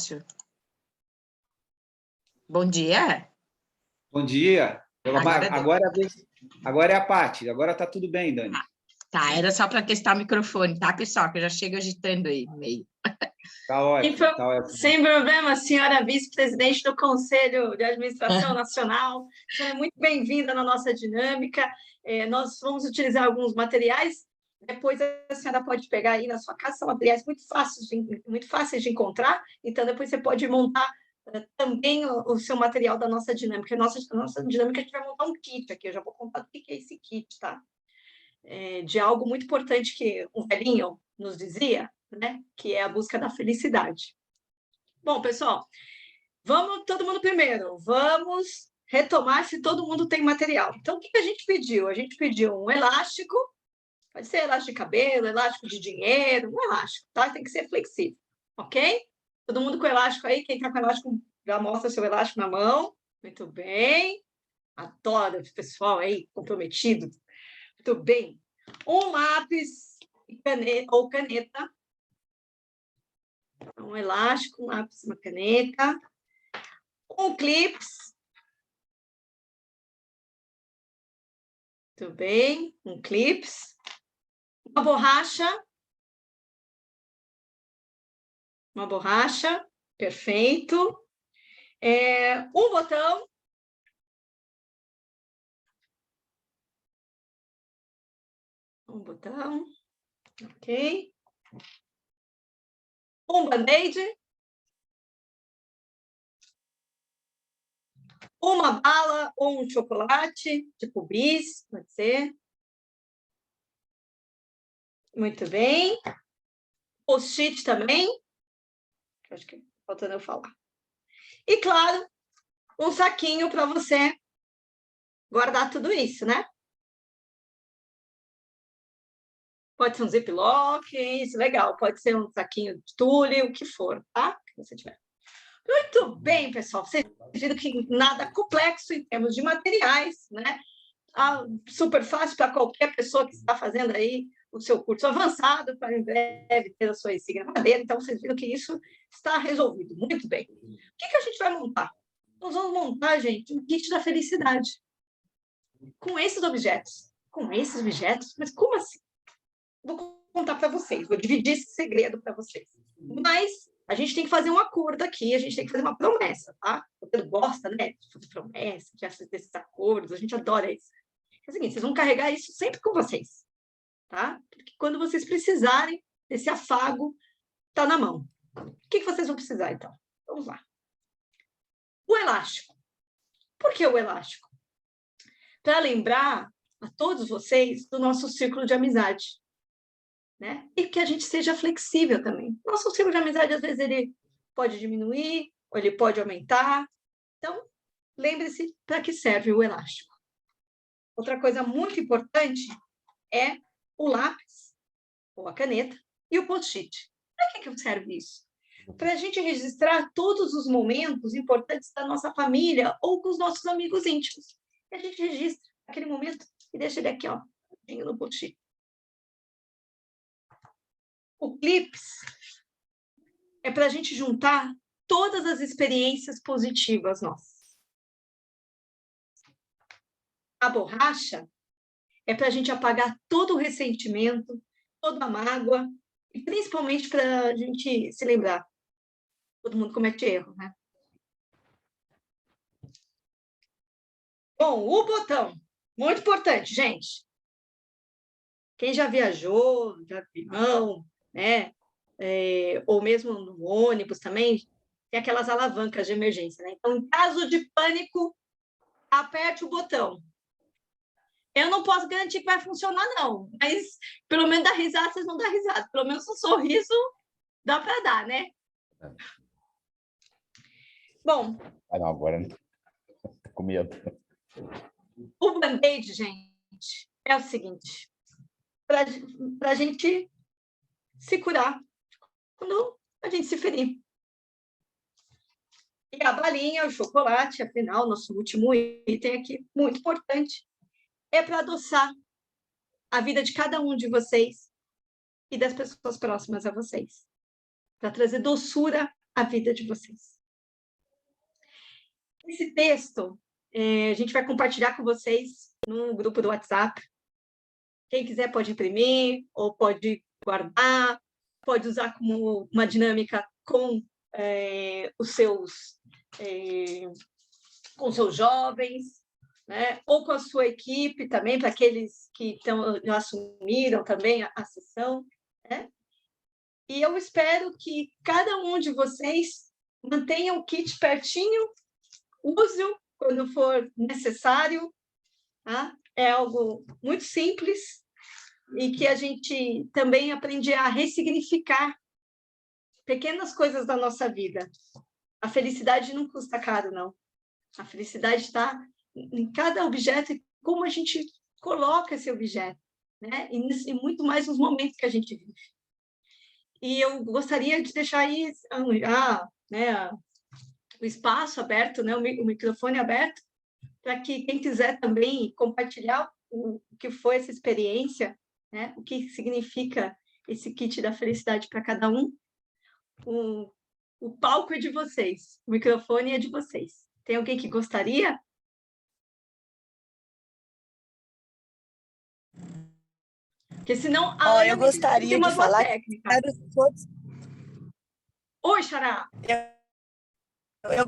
Márcio. Bom dia. Bom dia. Agora é a Paty. Agora está tudo bem, Dani. Tá, era só para testar o microfone, tá, pessoal? Que eu já chego agitando aí no meio. Tá ótimo, tá ótimo. Sem problema, senhora vice-presidente do Conselho de Administração Nacional. A senhora é muito bem-vinda na nossa dinâmica. Nós vamos utilizar alguns materiais. Depois a senhora pode pegar aí na sua casa, são materiais muito fáceis de encontrar. Então, depois você pode montar também o seu material da nossa dinâmica. A nossa dinâmica, a gente vai montar um kit aqui. Eu já vou contar o que é esse kit, tá? De algo muito importante que um velhinho nos dizia, né? Que é a busca da felicidade. Bom, pessoal, vamos todo mundo primeiro. Vamos retomar se todo mundo tem material. Então, o que a gente pediu? A gente pediu um elástico, pode ser elástico de cabelo, elástico de dinheiro, um elástico, tá? Tem que ser flexível, ok? Todo mundo com elástico aí? Quem tá com elástico, já mostra seu elástico na mão. Muito bem. Adoro o pessoal aí comprometido. Muito bem. Um lápis ou caneta. Um elástico, um lápis, uma caneta. Um clips. Muito bem. Um clips. Uma borracha. Uma borracha. Perfeito. Um botão. Um botão. Ok. Um band-aid. Uma bala ou um chocolate, tipo bis, pode ser. Muito bem. Post-it também. Acho que faltando eu falar. E, claro, um saquinho para você guardar tudo isso, né? Pode ser um ziploc, isso, legal. Pode ser um saquinho de tule, o que for, tá? Que você tiver. Muito bem, pessoal. Vocês viram que nada complexo em termos de materiais, né? Super fácil para qualquer pessoa que está fazendo aí o seu curso avançado, para em breve ter a sua insígnia na madeira. Então, vocês viram que isso está resolvido. Muito bem. O que a gente vai montar? Nós vamos montar, gente, um kit da felicidade. Com esses objetos. Com esses objetos? Mas como assim? Vou contar para vocês, vou dividir esse segredo para vocês. Mas a gente tem que fazer um acordo aqui, a gente tem que fazer uma promessa, tá? Você gosta, né, de fazer promessa, desses acordos, a gente adora isso. É o seguinte, vocês vão carregar isso sempre com vocês, tá? Porque quando vocês precisarem, esse afago está na mão. O que vocês vão precisar, então? Vamos lá. O elástico. Por que o elástico? Para lembrar a todos vocês do nosso círculo de amizade. Né? E que a gente seja flexível também. Nosso ciclo de amizade, às vezes, ele pode diminuir, ou ele pode aumentar. Então, lembre-se para que serve o elástico. Outra coisa muito importante é o lápis, ou a caneta, e o post-it. Para que serve isso? Para a gente registrar todos os momentos importantes da nossa família ou com os nossos amigos íntimos. E a gente registra aquele momento e deixa ele aqui, ó, no post-it. O clips é para a gente juntar todas as experiências positivas nossas. A borracha é para a gente apagar todo o ressentimento, toda a mágoa, e principalmente para a gente se lembrar. Todo mundo comete erro, né? Bom, o botão. Muito importante, gente. Quem já viajou, já avião, né? Ou mesmo no ônibus também, tem aquelas alavancas de emergência, né? Então, em caso de pânico, aperte o botão. Eu não posso garantir que vai funcionar, não, mas pelo menos dar risada, vocês vão dar risada. Pelo menos um sorriso dá para dar, né? Bom. Não, agora não. Tô com medo. O band-aid, gente, é o seguinte: para a gente se curar quando a gente se ferir. E a balinha, o chocolate, afinal, nosso último item aqui, muito importante, é para adoçar a vida de cada um de vocês e das pessoas próximas a vocês. Para trazer doçura a vida de vocês. Esse texto, a gente vai compartilhar com vocês no grupo do WhatsApp. Quem quiser pode imprimir, ou pode guardar, pode usar como uma dinâmica com os seus jovens, né? Ou com a sua equipe também, para aqueles que já assumiram também a sessão, né? E eu espero que cada um de vocês mantenha o kit pertinho, use-o quando for necessário, tá? É algo muito simples e que a gente também aprende a ressignificar pequenas coisas da nossa vida. A felicidade não custa caro, não. A felicidade está em cada objeto e como a gente coloca esse objeto, né? E muito mais nos momentos que a gente vive. E eu gostaria de deixar aí né, o espaço aberto, né, o microfone aberto, para que quem quiser também compartilhar o que foi essa experiência, né, o que significa esse kit da felicidade para cada um. O palco é de vocês, o microfone é de vocês. Tem alguém que gostaria? Porque senão a Ana eu gostaria de falar técnica. Todos... Oi, Xará. Eu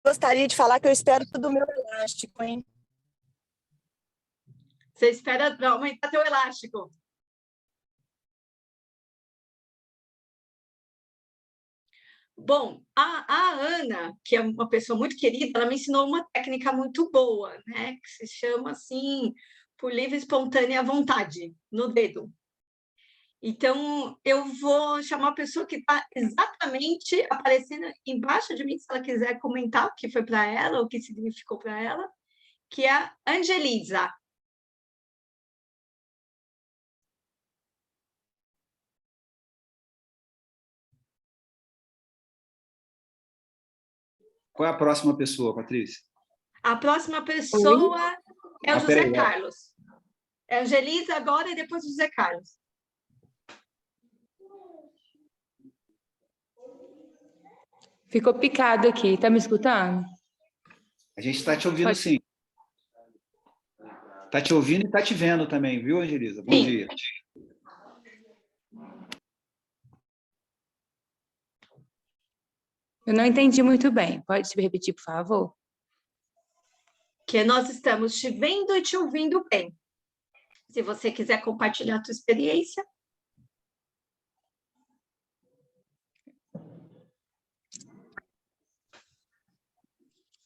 gostaria de falar que eu espero tudo o meu elástico, hein? Você espera aumentar teu elástico. Bom, a Ana, que é uma pessoa muito querida, ela me ensinou uma técnica muito boa, né? Que se chama assim, por livre e espontânea vontade, no dedo. Então, eu vou chamar a pessoa que está exatamente aparecendo embaixo de mim, se ela quiser comentar o que foi para ela, o que significou para ela, que é a Angelisa. Qual é a próxima pessoa, Patrícia? A próxima pessoa é o José Carlos. É a Angelisa agora e depois o José Carlos. Ficou picado aqui, tá me escutando? A gente está te ouvindo, sim. Está te ouvindo e está te vendo também, viu, Angelisa? Bom dia. Eu não entendi muito bem. Pode me repetir, por favor? Que nós estamos te vendo e te ouvindo bem. Se você quiser compartilhar a tua experiência.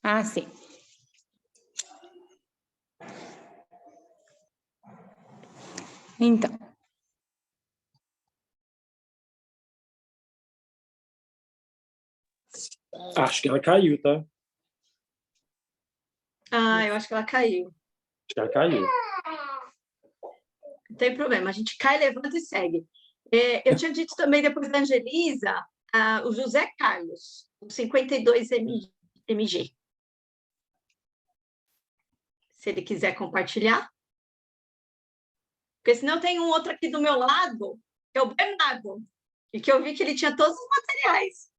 Ah, sim. Então. Acho que ela caiu, tá? Eu acho que ela caiu. Acho que ela caiu. Não tem problema, a gente cai, levanta e segue. Eu tinha dito também, depois da Angelisa, o José Carlos, o 52 MG. Se ele quiser compartilhar. Porque senão tem um outro aqui do meu lado, que é o Bernardo, e que eu vi que ele tinha todos os materiais.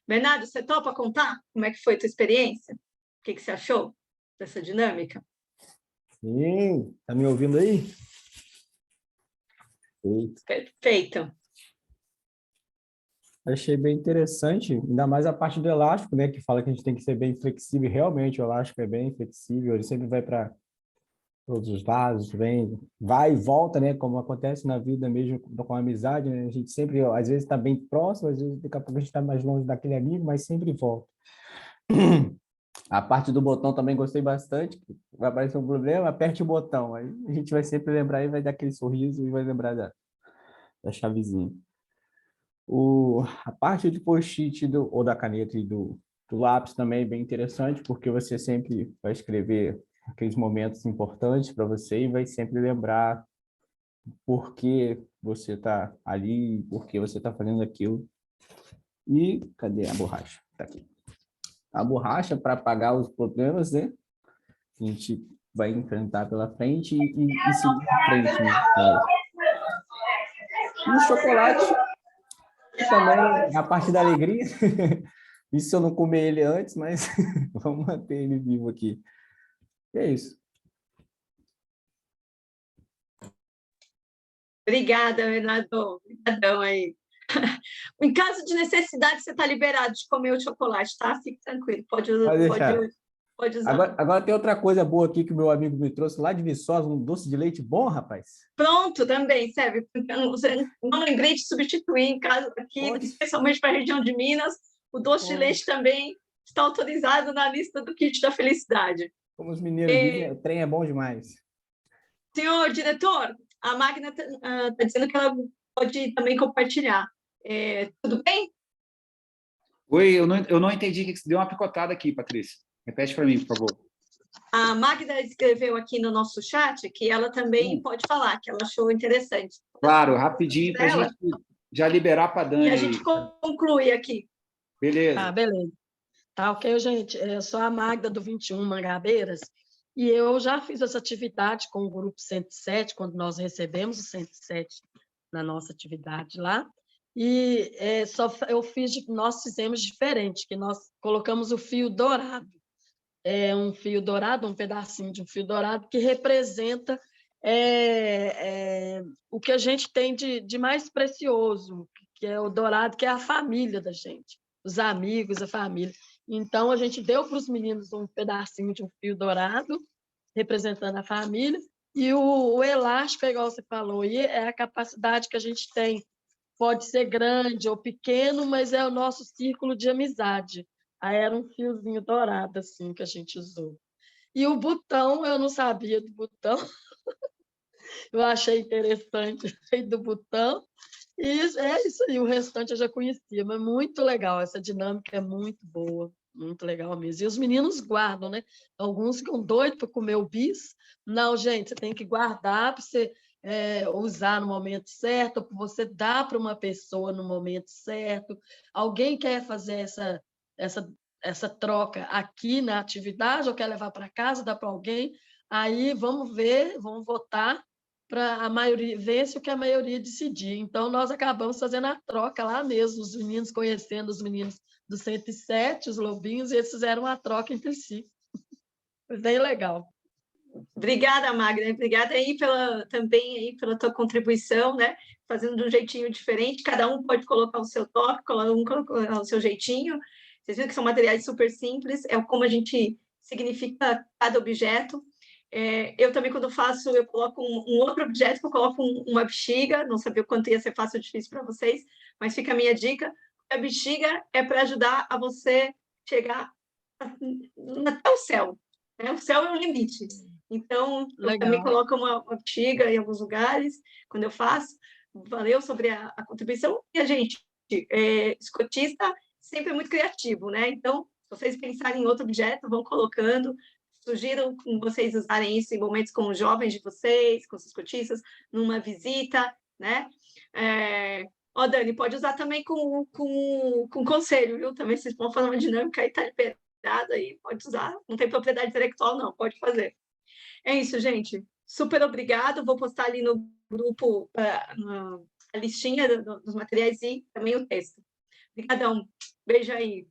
Bernardo, você topa contar como é que foi a tua experiência? O que você achou dessa dinâmica? Sim, tá me ouvindo aí? Perfeito. Achei bem interessante, ainda mais a parte do elástico, né, que fala que a gente tem que ser bem flexível, realmente o elástico é bem flexível, ele sempre vai para todos os lados, vai e volta, né, como acontece na vida mesmo com a amizade, né, a gente sempre, às vezes está bem próximo, às vezes daqui a pouco a gente está mais longe daquele amigo, mas sempre volta. A parte do botão também gostei bastante, vai aparecer um problema, aperte o botão, aí a gente vai sempre lembrar e vai dar aquele sorriso e vai lembrar da chavezinha. A parte de post-it ou da caneta e do lápis também é bem interessante, porque você sempre vai escrever aqueles momentos importantes para você e vai sempre lembrar por que você está ali, por que você está fazendo aquilo. E cadê a borracha? Está aqui. A borracha para apagar os problemas, né? A gente vai enfrentar pela frente e seguir em frente, né? E o chocolate também é a parte da alegria. Isso se eu não comer ele antes, mas vamos manter ele vivo aqui. E é isso. Obrigada, Renato. Obrigadão aí. Em caso de necessidade, você está liberado de comer o chocolate, tá? Fique tranquilo, pode usar. Agora tem outra coisa boa aqui que o meu amigo me trouxe lá de Viçosa, um doce de leite bom, rapaz. Pronto, também serve. Um lembrete de substituir em caso aqui, especialmente para a região de Minas, o doce de leite também está autorizado na lista do kit da felicidade. Como os mineiros dizem, o trem é bom demais. Senhor diretor, a Magna está dizendo que ela pode também compartilhar. Tudo bem? Oi, eu não entendi que deu uma picotada aqui, Patrícia. Repete para mim, por favor. A Magda escreveu aqui no nosso chat que ela também pode falar, que ela achou interessante. Claro, rapidinho, para a gente já liberar para a Dani. E a gente conclui aqui. Beleza. Beleza. Tá ok, gente. Eu sou a Magda do 21 Mangabeiras e eu já fiz essa atividade com o grupo 107, quando nós recebemos o 107 na nossa atividade lá. E nós fizemos diferente, que nós colocamos o fio dourado. Um fio dourado, um pedacinho de um fio dourado que representa o que a gente tem de mais precioso, que é o dourado, que é a família da gente, os amigos, a família. Então, a gente deu para os meninos um pedacinho de um fio dourado, representando a família, e o elástico, igual você falou, é a capacidade que a gente tem. Pode ser grande ou pequeno, mas é o nosso círculo de amizade. Aí era um fiozinho dourado, assim, que a gente usou. E o botão, eu não sabia do botão. Eu achei interessante do botão. E é isso aí, o restante eu já conhecia, mas muito legal, essa dinâmica é muito boa, muito legal mesmo. E os meninos guardam, né? Alguns ficam doidos para comer o bis. Não, gente, você tem que guardar para você usar no momento certo, ou para você dar para uma pessoa no momento certo. Alguém quer fazer essa troca aqui na atividade, ou quer levar para casa, dá para alguém, aí vamos ver, vamos votar para a maioria, vence o que a maioria decidir. Então, nós acabamos fazendo a troca lá mesmo, os meninos conhecendo os meninos do 107, os lobinhos, e eles fizeram a troca entre si. Foi bem legal. Obrigada, Magda. Obrigada aí também aí pela tua contribuição, né? Fazendo de um jeitinho diferente. Cada um pode colocar o seu toque, cada um colocar o seu jeitinho. Vocês viram que são materiais super simples, é como a gente significa cada objeto. Eu também, quando faço, eu coloco um outro objeto, eu coloco uma bexiga, não sabia o quanto ia ser fácil ou difícil para vocês, mas fica a minha dica. A bexiga é para ajudar a você chegar até o céu, né? O céu é o limite. Então, eu também coloco uma bexiga em alguns lugares, quando eu faço. Valeu sobre a contribuição. E a gente, escotista, sempre é muito criativo, né? Então, se vocês pensarem em outro objeto, vão colocando. Sugiro vocês usarem isso em momentos com os jovens de vocês, com os escotistas, numa visita, né? Dani, pode usar também com conselho, viu? Também vocês vão fazer uma dinâmica aí, tá liberada aí, pode usar. Não tem propriedade intelectual, não, pode fazer. É isso, gente. Super obrigado. Vou postar ali no grupo a listinha dos materiais e também o texto. Obrigadão. Beijo aí.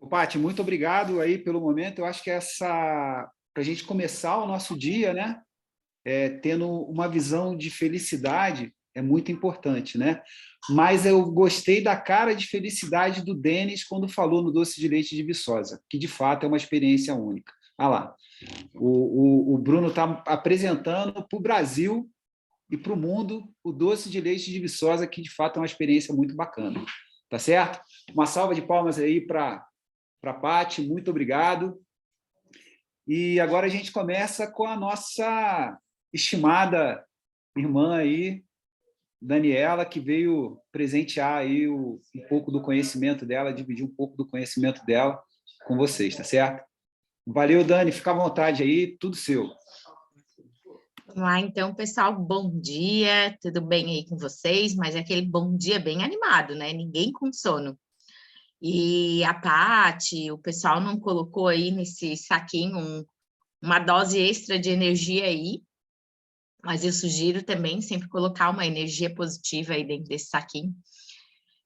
Paty, muito obrigado aí pelo momento. Eu acho que para a gente começar o nosso dia, né, tendo uma visão de felicidade, é muito importante, né? Mas eu gostei da cara de felicidade do Denis quando falou no doce de leite de Viçosa, que de fato é uma experiência única. Olha lá, o Bruno está apresentando para o Brasil e para o mundo o doce de leite de Viçosa, que de fato é uma experiência muito bacana. Tá certo? Uma salva de palmas aí para a Paty, muito obrigado. E agora a gente começa com a nossa estimada irmã aí, Daniela, que veio presentear aí um pouco do conhecimento dela, dividir um pouco do conhecimento dela com vocês, tá certo? Valeu, Dani, fica à vontade aí, tudo seu. Vamos lá, então, pessoal, bom dia, tudo bem aí com vocês? Mas é aquele bom dia bem animado, né? Ninguém com sono. E a Paty, o pessoal não colocou aí nesse saquinho uma dose extra de energia aí, mas eu sugiro também sempre colocar uma energia positiva aí dentro desse saquinho.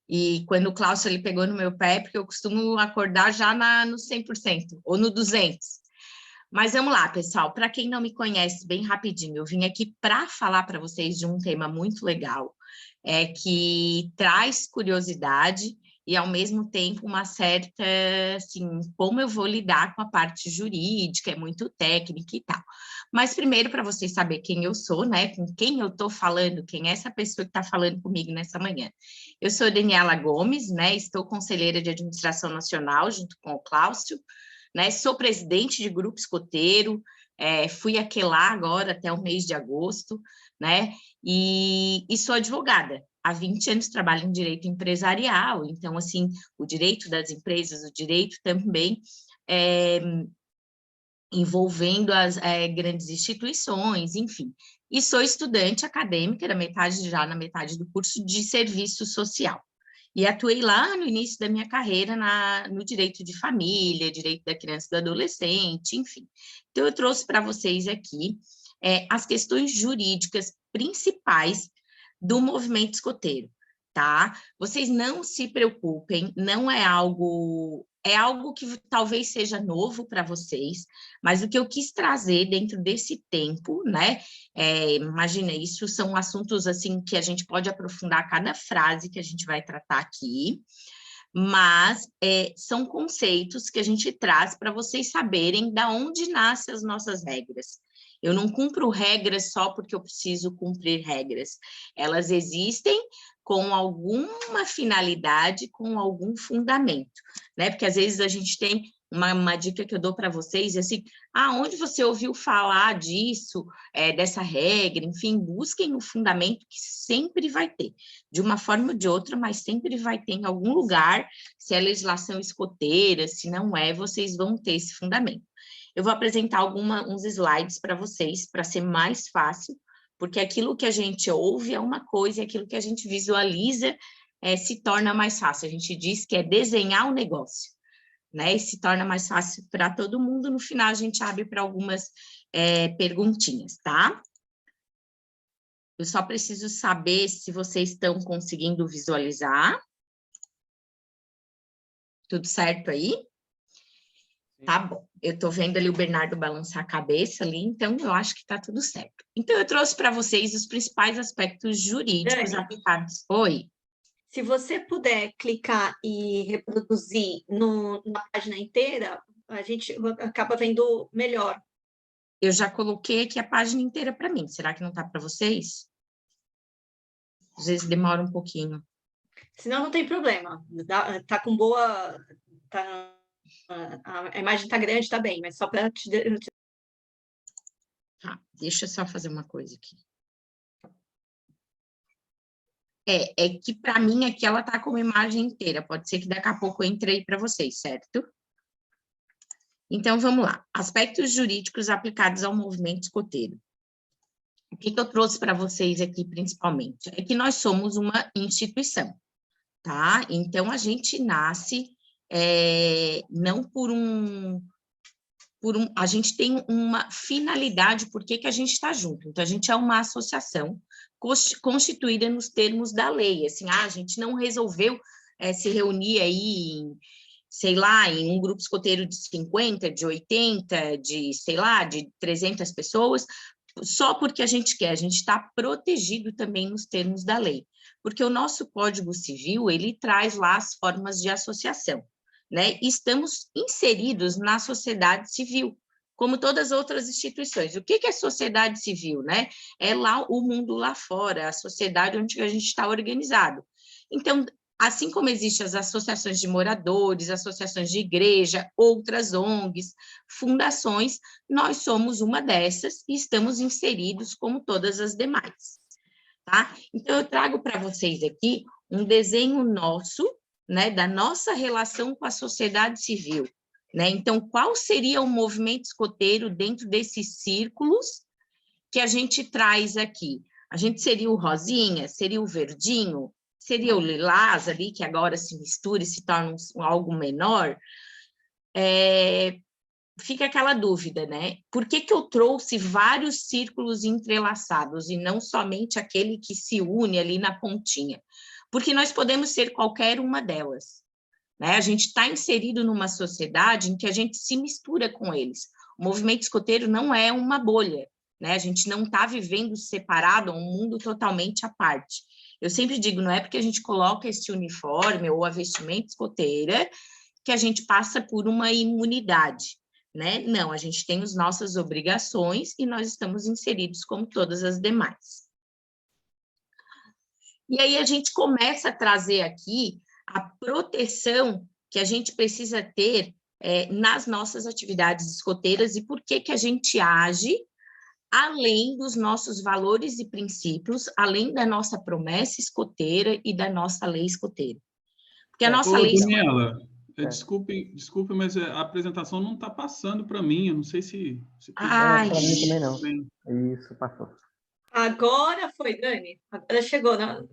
E quando o Cláudio ele pegou no meu pé, porque eu costumo acordar já no 100% ou no 200%. Mas vamos lá, pessoal, para quem não me conhece, bem rapidinho, eu vim aqui para falar para vocês de um tema muito legal, que traz curiosidade e, ao mesmo tempo, uma certa, assim, como eu vou lidar com a parte jurídica, é muito técnica e tal. Mas, primeiro, para vocês saberem quem eu sou, né, com quem eu estou falando, quem é essa pessoa que está falando comigo nessa manhã. Eu sou Daniela Gomes, né, estou conselheira de administração nacional, junto com o Cláudio, né, sou presidente de grupo escoteiro, fui aquelá agora até o mês de agosto, né, e sou advogada. Há 20 anos trabalho em direito empresarial, então, assim, o direito das empresas, o direito também envolvendo as grandes instituições, enfim. E sou estudante acadêmica, já na metade do curso de serviço social. E atuei lá no início da minha carreira no direito de família, direito da criança e do adolescente, enfim. Então, eu trouxe para vocês aqui as questões jurídicas principais do movimento escoteiro, tá? Vocês não se preocupem, não é algo... É algo que talvez seja novo para vocês, mas o que eu quis trazer dentro desse tempo, né? Imagina, isso são assuntos assim que a gente pode aprofundar cada frase que a gente vai tratar aqui, mas são conceitos que a gente traz para vocês saberem da onde nascem as nossas regras. Eu não cumpro regras só porque eu preciso cumprir regras. Elas existem com alguma finalidade, com algum fundamento, né? Porque às vezes a gente tem uma dica que eu dou para vocês, assim, onde você ouviu falar disso, dessa regra, enfim, busquem o fundamento que sempre vai ter, de uma forma ou de outra, mas sempre vai ter em algum lugar, se é legislação escoteira, se não é, vocês vão ter esse fundamento. Eu vou apresentar uns slides para vocês, para ser mais fácil, porque aquilo que a gente ouve é uma coisa, e aquilo que a gente visualiza se torna mais fácil. A gente diz que é desenhar o negócio, né? E se torna mais fácil para todo mundo. No final, a gente abre para algumas perguntinhas, tá? Eu só preciso saber se vocês estão conseguindo visualizar. Tudo certo aí? Tá bom, eu estou vendo ali o Bernardo balançar a cabeça ali, então eu acho que está tudo certo. Então, eu trouxe para vocês os principais aspectos jurídicos aplicados. Oi? Se você puder clicar e reproduzir na página inteira, a gente acaba vendo melhor. Eu já coloquei aqui a página inteira para mim. Será que não está para vocês? Às vezes demora um pouquinho. Senão não tem problema. Tá com boa... A imagem está grande, está bem, mas só para te... Tá, deixa eu só fazer uma coisa aqui. É que para mim aqui ela está com uma imagem inteira, pode ser que daqui a pouco eu entre aí para vocês, certo? Então, vamos lá. Aspectos jurídicos aplicados ao movimento escoteiro. O que eu trouxe para vocês aqui, principalmente, é que nós somos uma instituição, tá? Então, a gente nasce não a gente tem uma finalidade, por que a gente está junto. Então, a gente é uma associação constituída nos termos da lei, assim, a gente não resolveu se reunir aí, sei lá, em um grupo escoteiro de 50, de 80, sei lá, de 300 pessoas, só porque a gente quer, a gente está protegido também nos termos da lei, porque o nosso Código Civil, ele traz lá as formas de associação, né? Estamos inseridos na sociedade civil, como todas as outras instituições. O que é sociedade civil, né? É lá o mundo lá fora, a sociedade onde a gente está organizado. Então, assim como existem as associações de moradores, associações de igreja, outras ONGs, fundações, nós somos uma dessas e estamos inseridos como todas as demais, tá? Então, eu trago para vocês aqui um desenho nosso, né, da nossa relação com a sociedade civil, né? Então, qual seria o movimento escoteiro dentro desses círculos que a gente traz aqui? A gente seria o rosinha, seria o verdinho, seria o lilás ali, que agora se mistura e se torna algo menor. fica aquela dúvida, né? Por que eu trouxe vários círculos entrelaçados e não somente aquele que se une ali na pontinha? Porque nós podemos ser qualquer uma delas, né? A gente está inserido numa sociedade em que a gente se mistura com eles. O movimento escoteiro não é uma bolha, né? A gente não está vivendo separado, um mundo totalmente à parte. Eu sempre digo, não é porque a gente coloca esse uniforme ou a vestimenta escoteira que a gente passa por uma imunidade, né? Não, a gente tem as nossas obrigações e nós estamos inseridos como todas as demais. E aí a gente começa a trazer aqui a proteção que a gente precisa ter nas nossas atividades escoteiras e por que a gente age além dos nossos valores e princípios, além da nossa promessa escoteira e da nossa lei escoteira. Porque a nossa lei... Daniela, desculpe, mas a apresentação não está passando para mim, eu não sei se... Ai, para mim também não. Isso, passou. Agora foi, Dani. Ela chegou, ela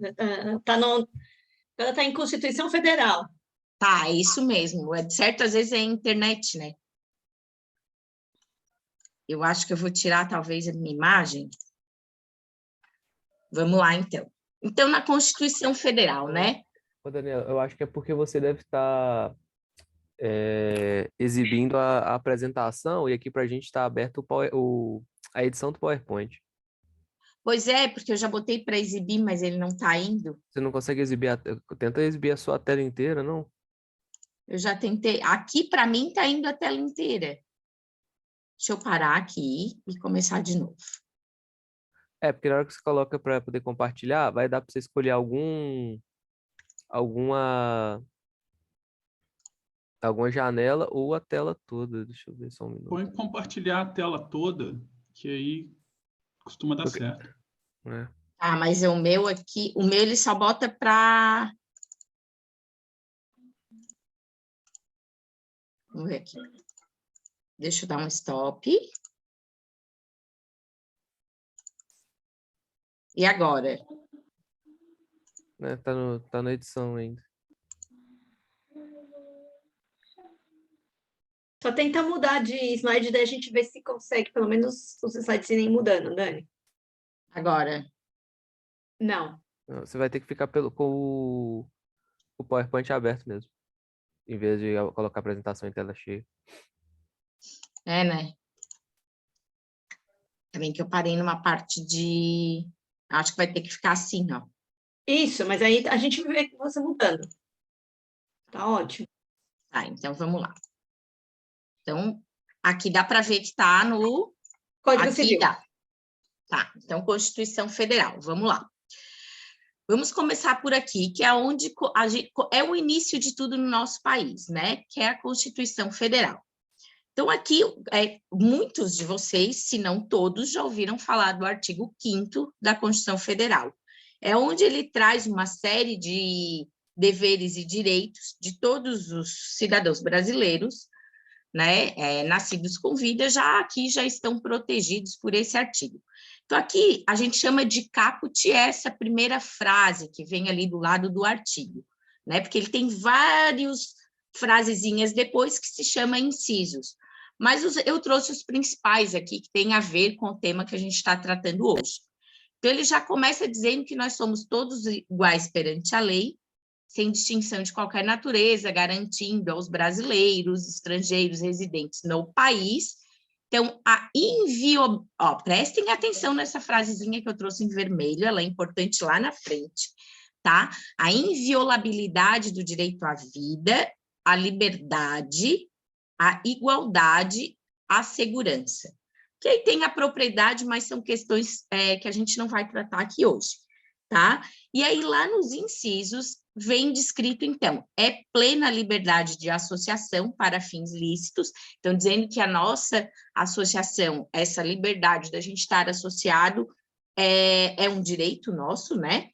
está em Constituição Federal. Tá, é isso mesmo. Certas vezes é a internet, né? Eu acho que eu vou tirar, talvez, a minha imagem. Vamos lá, então. Então, na Constituição Federal, né? Ô, Daniela, eu acho que é porque você deve estar exibindo a apresentação e aqui para a gente está aberto a edição do PowerPoint. Pois é, porque eu já botei para exibir, mas ele não está indo. Você não consegue exibir, tenta exibir a sua tela inteira, não? Eu já tentei. Aqui, para mim, está indo a tela inteira. Deixa eu parar aqui e começar de novo. Porque na hora que você coloca para poder compartilhar, vai dar para você escolher alguma janela ou a tela toda. Deixa eu ver só um minuto. Põe compartilhar a tela toda, que aí costuma dar certo. Ah, mas o meu aqui, ele só bota para... Vamos ver aqui. Deixa eu dar um stop. E agora? Tá na edição ainda. Só tenta mudar de slide, daí a gente vê se consegue, pelo menos, os slides irem mudando, Dani. Agora? Não. Você vai ter que ficar com o PowerPoint aberto mesmo, em vez de colocar a apresentação em tela cheia. Né? Também que eu parei numa parte de... Acho que vai ter que ficar assim, ó. Isso, mas aí a gente vê você mudando. Tá ótimo. Tá, então vamos lá. Então, aqui dá para ver que está no... Código Civil. Dá. Tá, então, Constituição Federal, vamos lá. Vamos começar por aqui, que é onde é o início de tudo no nosso país, né? Que é a Constituição Federal. Então, aqui, muitos de vocês, se não todos, já ouviram falar do artigo 5º da Constituição Federal. É onde ele traz uma série de deveres e direitos de todos os cidadãos brasileiros, né, nascidos com vida, já estão protegidos por esse artigo. Então, aqui, a gente chama de caput essa primeira frase que vem ali do lado do artigo, né, porque ele tem várias frasezinhas depois que se chama incisos. Mas eu trouxe os principais aqui, que tem a ver com o tema que a gente está tratando hoje. Então, ele já começa dizendo que nós somos todos iguais perante a lei, sem distinção de qualquer natureza, garantindo aos brasileiros, estrangeiros residentes no país. Então, prestem atenção nessa frasezinha que eu trouxe em vermelho, ela é importante lá na frente, tá? A inviolabilidade do direito à vida, à liberdade, à igualdade, à segurança. Que aí tem a propriedade, mas são questões que a gente não vai tratar aqui hoje, tá? E aí, lá nos incisos, vem descrito, então, plena liberdade de associação para fins lícitos, então, dizendo que a nossa associação, essa liberdade da gente estar associado, é um direito nosso, né?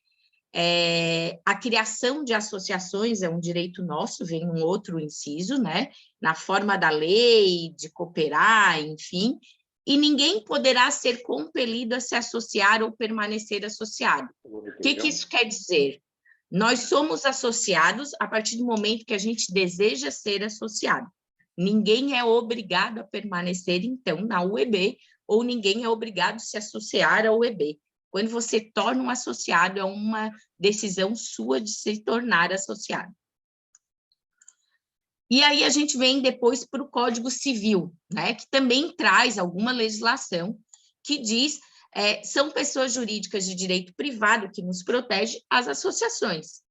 A criação de associações é um direito nosso, vem um outro inciso, né? Na forma da lei, de cooperar, enfim, e ninguém poderá ser compelido a se associar ou permanecer associado. O que isso quer dizer? Nós somos associados a partir do momento que a gente deseja ser associado. Ninguém é obrigado a permanecer, então, na UEB, ou ninguém é obrigado a se associar à UEB. Quando você torna um associado, é uma decisão sua de se tornar associado. E aí a gente vem depois para o Código Civil, né, que também traz alguma legislação que diz são pessoas jurídicas de direito privado que nos protege as associações.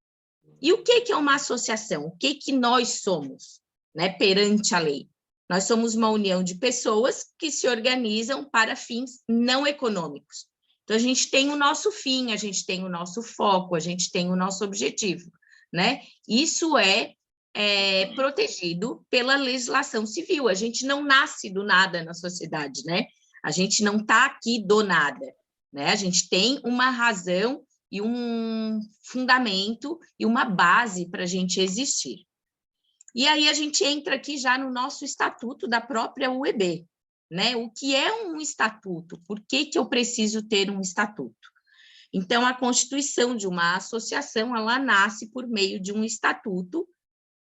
E o que é uma associação? O que nós somos, né, perante a lei? Nós somos uma união de pessoas que se organizam para fins não econômicos. Então, a gente tem o nosso fim, a gente tem o nosso foco, a gente tem o nosso objetivo, né? Isso é protegido pela legislação civil. A gente não nasce do nada na sociedade, né? A gente não está aqui do nada, né? A gente tem uma razão e um fundamento e uma base para a gente existir. E aí a gente entra aqui já no nosso estatuto da própria UEB, né? O que é um estatuto? Por que eu preciso ter um estatuto? Então, a constituição de uma associação, ela nasce por meio de um estatuto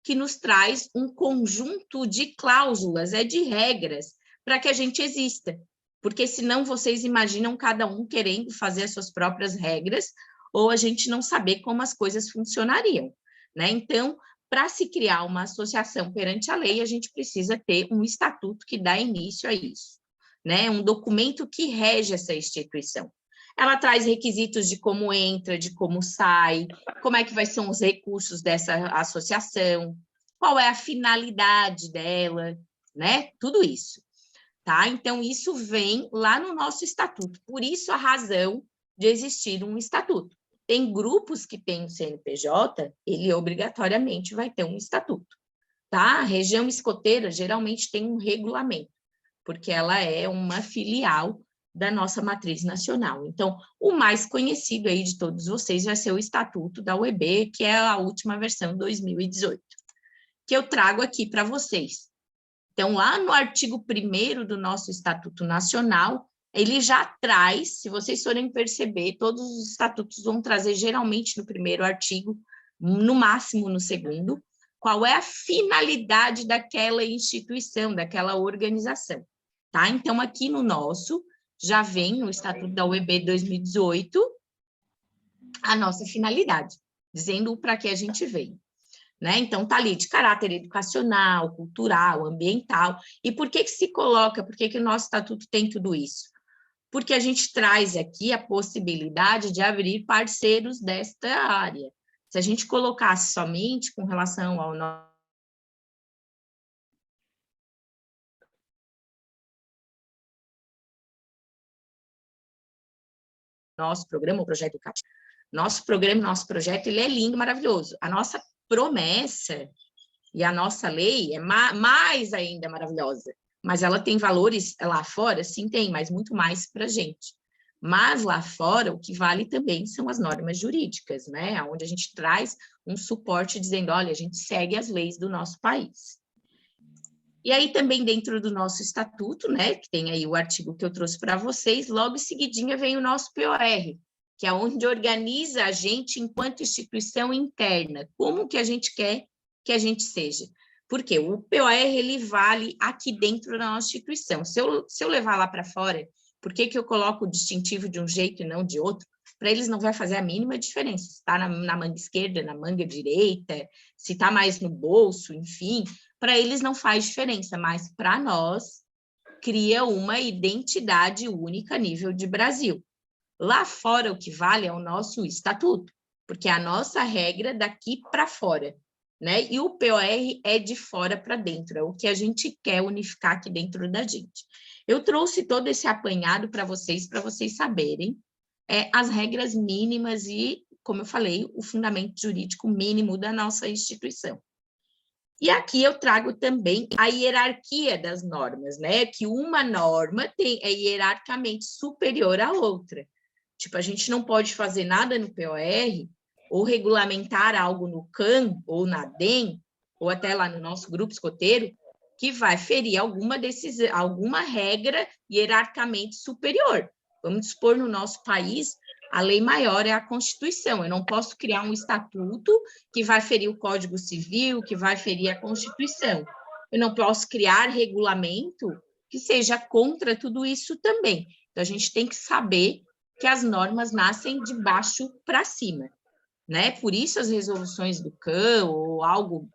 que nos traz um conjunto de cláusulas, de regras, para que a gente exista. Porque senão vocês imaginam cada um querendo fazer as suas próprias regras, ou a gente não saber como as coisas funcionariam, né? Então, para se criar uma associação perante a lei, a gente precisa ter um estatuto que dá início a isso, né? Um documento que rege essa instituição. Ela traz requisitos de como entra, de como sai, como é que vai ser os recursos dessa associação, qual é a finalidade dela, né? Tudo isso, tá? Então, isso vem lá no nosso estatuto. Por isso, a razão de existir um estatuto. Tem grupos que têm o CNPJ, ele obrigatoriamente vai ter um estatuto, tá? A região escoteira geralmente tem um regulamento, porque ela é uma filial da nossa matriz nacional. Então, o mais conhecido aí de todos vocês vai ser o Estatuto da UEB, que é a última versão 2018, que eu trago aqui para vocês. Então, lá no artigo 1º do nosso Estatuto Nacional, ele já traz, se vocês forem perceber, todos os estatutos vão trazer geralmente no 1º artigo, no máximo no 2º, qual é a finalidade daquela instituição, daquela organização, tá? Então, aqui no nosso, já vem no Estatuto da UEB 2018 a nossa finalidade, dizendo para que a gente veio, né? Então, está ali de caráter educacional, cultural, ambiental. E por que se coloca, por que o nosso estatuto tem tudo isso? Porque a gente traz aqui a possibilidade de abrir parceiros desta área. Se a gente colocasse somente com relação ao nosso programa, o projeto educativo, nosso programa, nosso projeto, ele é lindo, maravilhoso. A nossa promessa e a nossa lei é mais ainda maravilhosa, mas ela tem valores lá fora? Sim, tem, mas muito mais para a gente. Mas lá fora, o que vale também são as normas jurídicas, né? Onde a gente traz um suporte dizendo, olha, a gente segue as leis do nosso país. E aí também dentro do nosso estatuto, né, que tem aí o artigo que eu trouxe para vocês, logo em seguidinha vem o nosso POR, que é onde organiza a gente enquanto instituição interna, como que a gente quer que a gente seja. Por quê? O POR, ele vale aqui dentro da nossa instituição. Se eu levar lá para fora, por que eu coloco o distintivo de um jeito e não de outro? Para eles não vai fazer a mínima diferença, se está na manga esquerda, na manga direita, se está mais no bolso, enfim, para eles não faz diferença, mas para nós cria uma identidade única a nível de Brasil. Lá fora o que vale é o nosso estatuto, porque é a nossa regra daqui para fora, né? E o POR é de fora para dentro, é o que a gente quer unificar aqui dentro da gente. Eu trouxe todo esse apanhado para vocês saberem as regras mínimas e, como eu falei, o fundamento jurídico mínimo da nossa instituição. E aqui eu trago também a hierarquia das normas, né? Que uma norma é hierarquicamente superior à outra. Tipo, a gente não pode fazer nada no POR ou regulamentar algo no CAN ou na DEM, ou até lá no nosso grupo escoteiro, que vai ferir alguma regra hierarquicamente superior. Vamos dispor no nosso país, a lei maior é a Constituição. Eu não posso criar um estatuto que vai ferir o Código Civil, que vai ferir a Constituição. eu não posso criar regulamento que seja contra tudo isso também. Então, a gente tem que saber que as normas nascem de baixo para cima, né? Por isso, as resoluções do CAN ou algo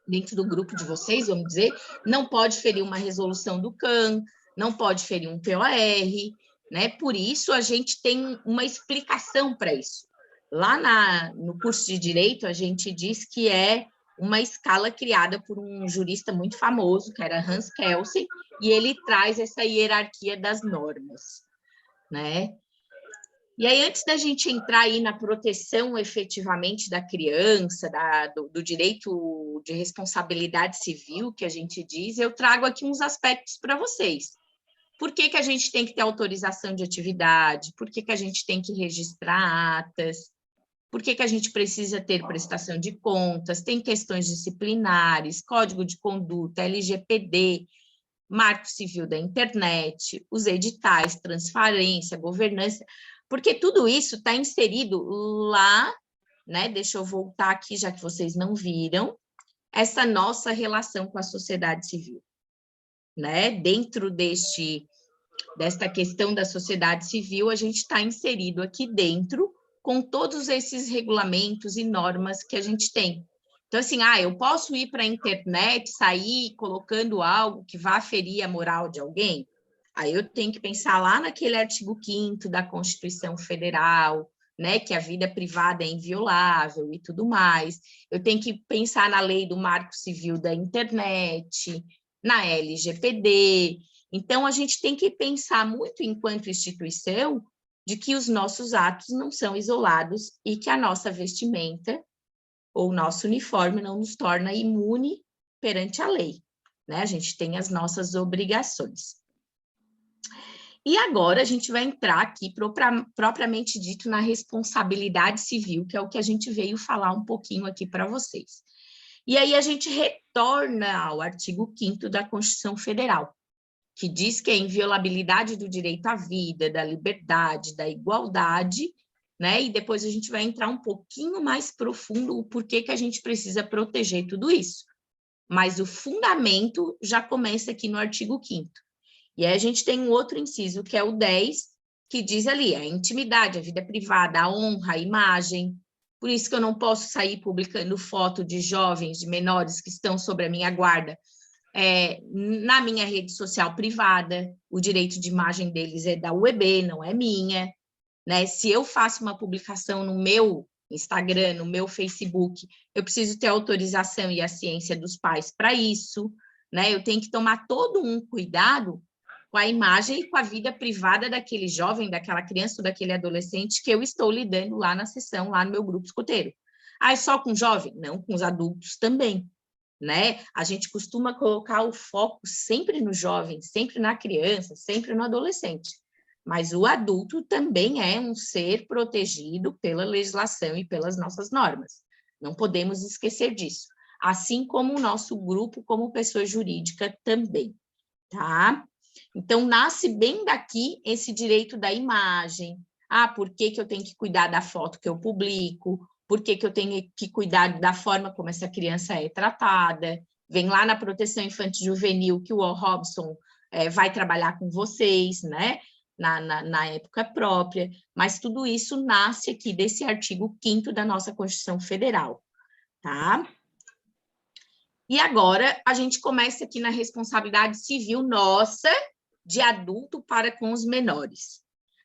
dentro do grupo de vocês, vamos dizer, não pode ferir uma resolução do CAN, não pode ferir um POR, né? Por isso, a gente tem uma explicação para isso. Lá no curso de Direito, a gente diz que é uma escala criada por um jurista muito famoso, que era Hans Kelsen, e ele traz essa hierarquia das normas, né? E aí, antes da gente entrar aí na proteção efetivamente da criança, do direito de responsabilidade civil, que a gente diz, eu trago aqui uns aspectos para vocês. Por que que a gente tem que ter autorização de atividade? Por que que a gente tem que registrar atas? Por que que a gente precisa ter prestação de contas? Tem questões disciplinares, código de conduta, LGPD, Marco Civil da Internet, os editais, transparência, governança, porque tudo isso está inserido lá, né? Deixa eu voltar aqui, já que vocês não viram, essa nossa relação com a sociedade civil, né? Dentro desta questão da sociedade civil, a gente está inserido aqui dentro com todos esses regulamentos e normas que a gente tem. Então, assim, eu posso ir para a internet, sair colocando algo que vá ferir a moral de alguém? Aí eu tenho que pensar lá naquele artigo 5º da Constituição Federal, né, que a vida privada é inviolável e tudo mais. Eu tenho que pensar na lei do Marco Civil da Internet, na LGPD. Então, a gente tem que pensar muito, enquanto instituição, de que os nossos atos não são isolados e que a nossa vestimenta ou o nosso uniforme não nos torna imune perante a lei, né? A gente tem as nossas obrigações. E agora a gente vai entrar aqui, propriamente dito, na responsabilidade civil, que é o que a gente veio falar um pouquinho aqui para vocês. E aí a gente retorna ao artigo 5º da Constituição Federal, que diz que a inviolabilidade do direito à vida, da liberdade, da igualdade, né? E depois a gente vai entrar um pouquinho mais profundo o porquê que a gente precisa proteger tudo isso. Mas o fundamento já começa aqui no artigo 5º. E aí a gente tem um outro inciso, que é o 10, que diz ali, a intimidade, a vida privada, a honra, a imagem. Por isso que eu não posso sair publicando foto de jovens, de menores que estão sob a minha guarda, na minha rede social privada. O direito de imagem deles é da UEB, não é minha, né? Se eu faço uma publicação no meu Instagram, no meu Facebook, eu preciso ter autorização e a ciência dos pais para isso, né? Eu tenho que tomar todo um cuidado com a imagem e com a vida privada daquele jovem, daquela criança ou daquele adolescente que eu estou lidando lá na sessão, lá no meu grupo escoteiro. É só com jovem? Não, com os adultos também, né? A gente costuma colocar o foco sempre no jovem, sempre na criança, sempre no adolescente. Mas o adulto também é um ser protegido pela legislação e pelas nossas normas. Não podemos esquecer disso. Assim como o nosso grupo, como pessoa jurídica também, tá? Então, nasce bem daqui esse direito da imagem. Por que que eu tenho que cuidar da foto que eu publico? Por que que eu tenho que cuidar da forma como essa criança é tratada? Vem lá na proteção infantil juvenil que o Robson vai trabalhar com vocês, né? Na época própria, mas tudo isso nasce aqui desse artigo 5º da nossa Constituição Federal, tá? E agora a gente começa aqui na responsabilidade civil nossa, de adulto para com os menores.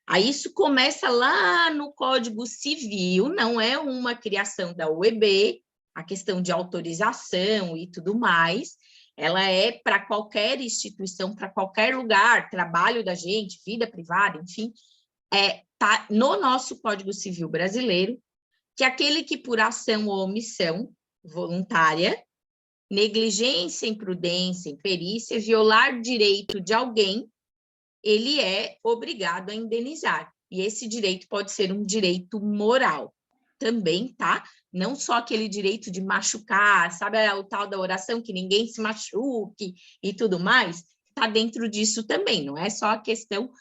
Aí isso começa lá no Código Civil, não é uma criação da UEB, a questão de autorização e tudo mais, ela é para qualquer instituição, para qualquer lugar, trabalho da gente, vida privada, enfim, tá no nosso Código Civil brasileiro, que aquele que por ação ou omissão voluntária, negligência, imprudência, imperícia, violar direito de alguém, ele é obrigado a indenizar. E esse direito pode ser um direito moral também, tá? Não só aquele direito de machucar, sabe o tal da oração que ninguém se machuque e tudo mais, tá dentro disso também, não é só a questão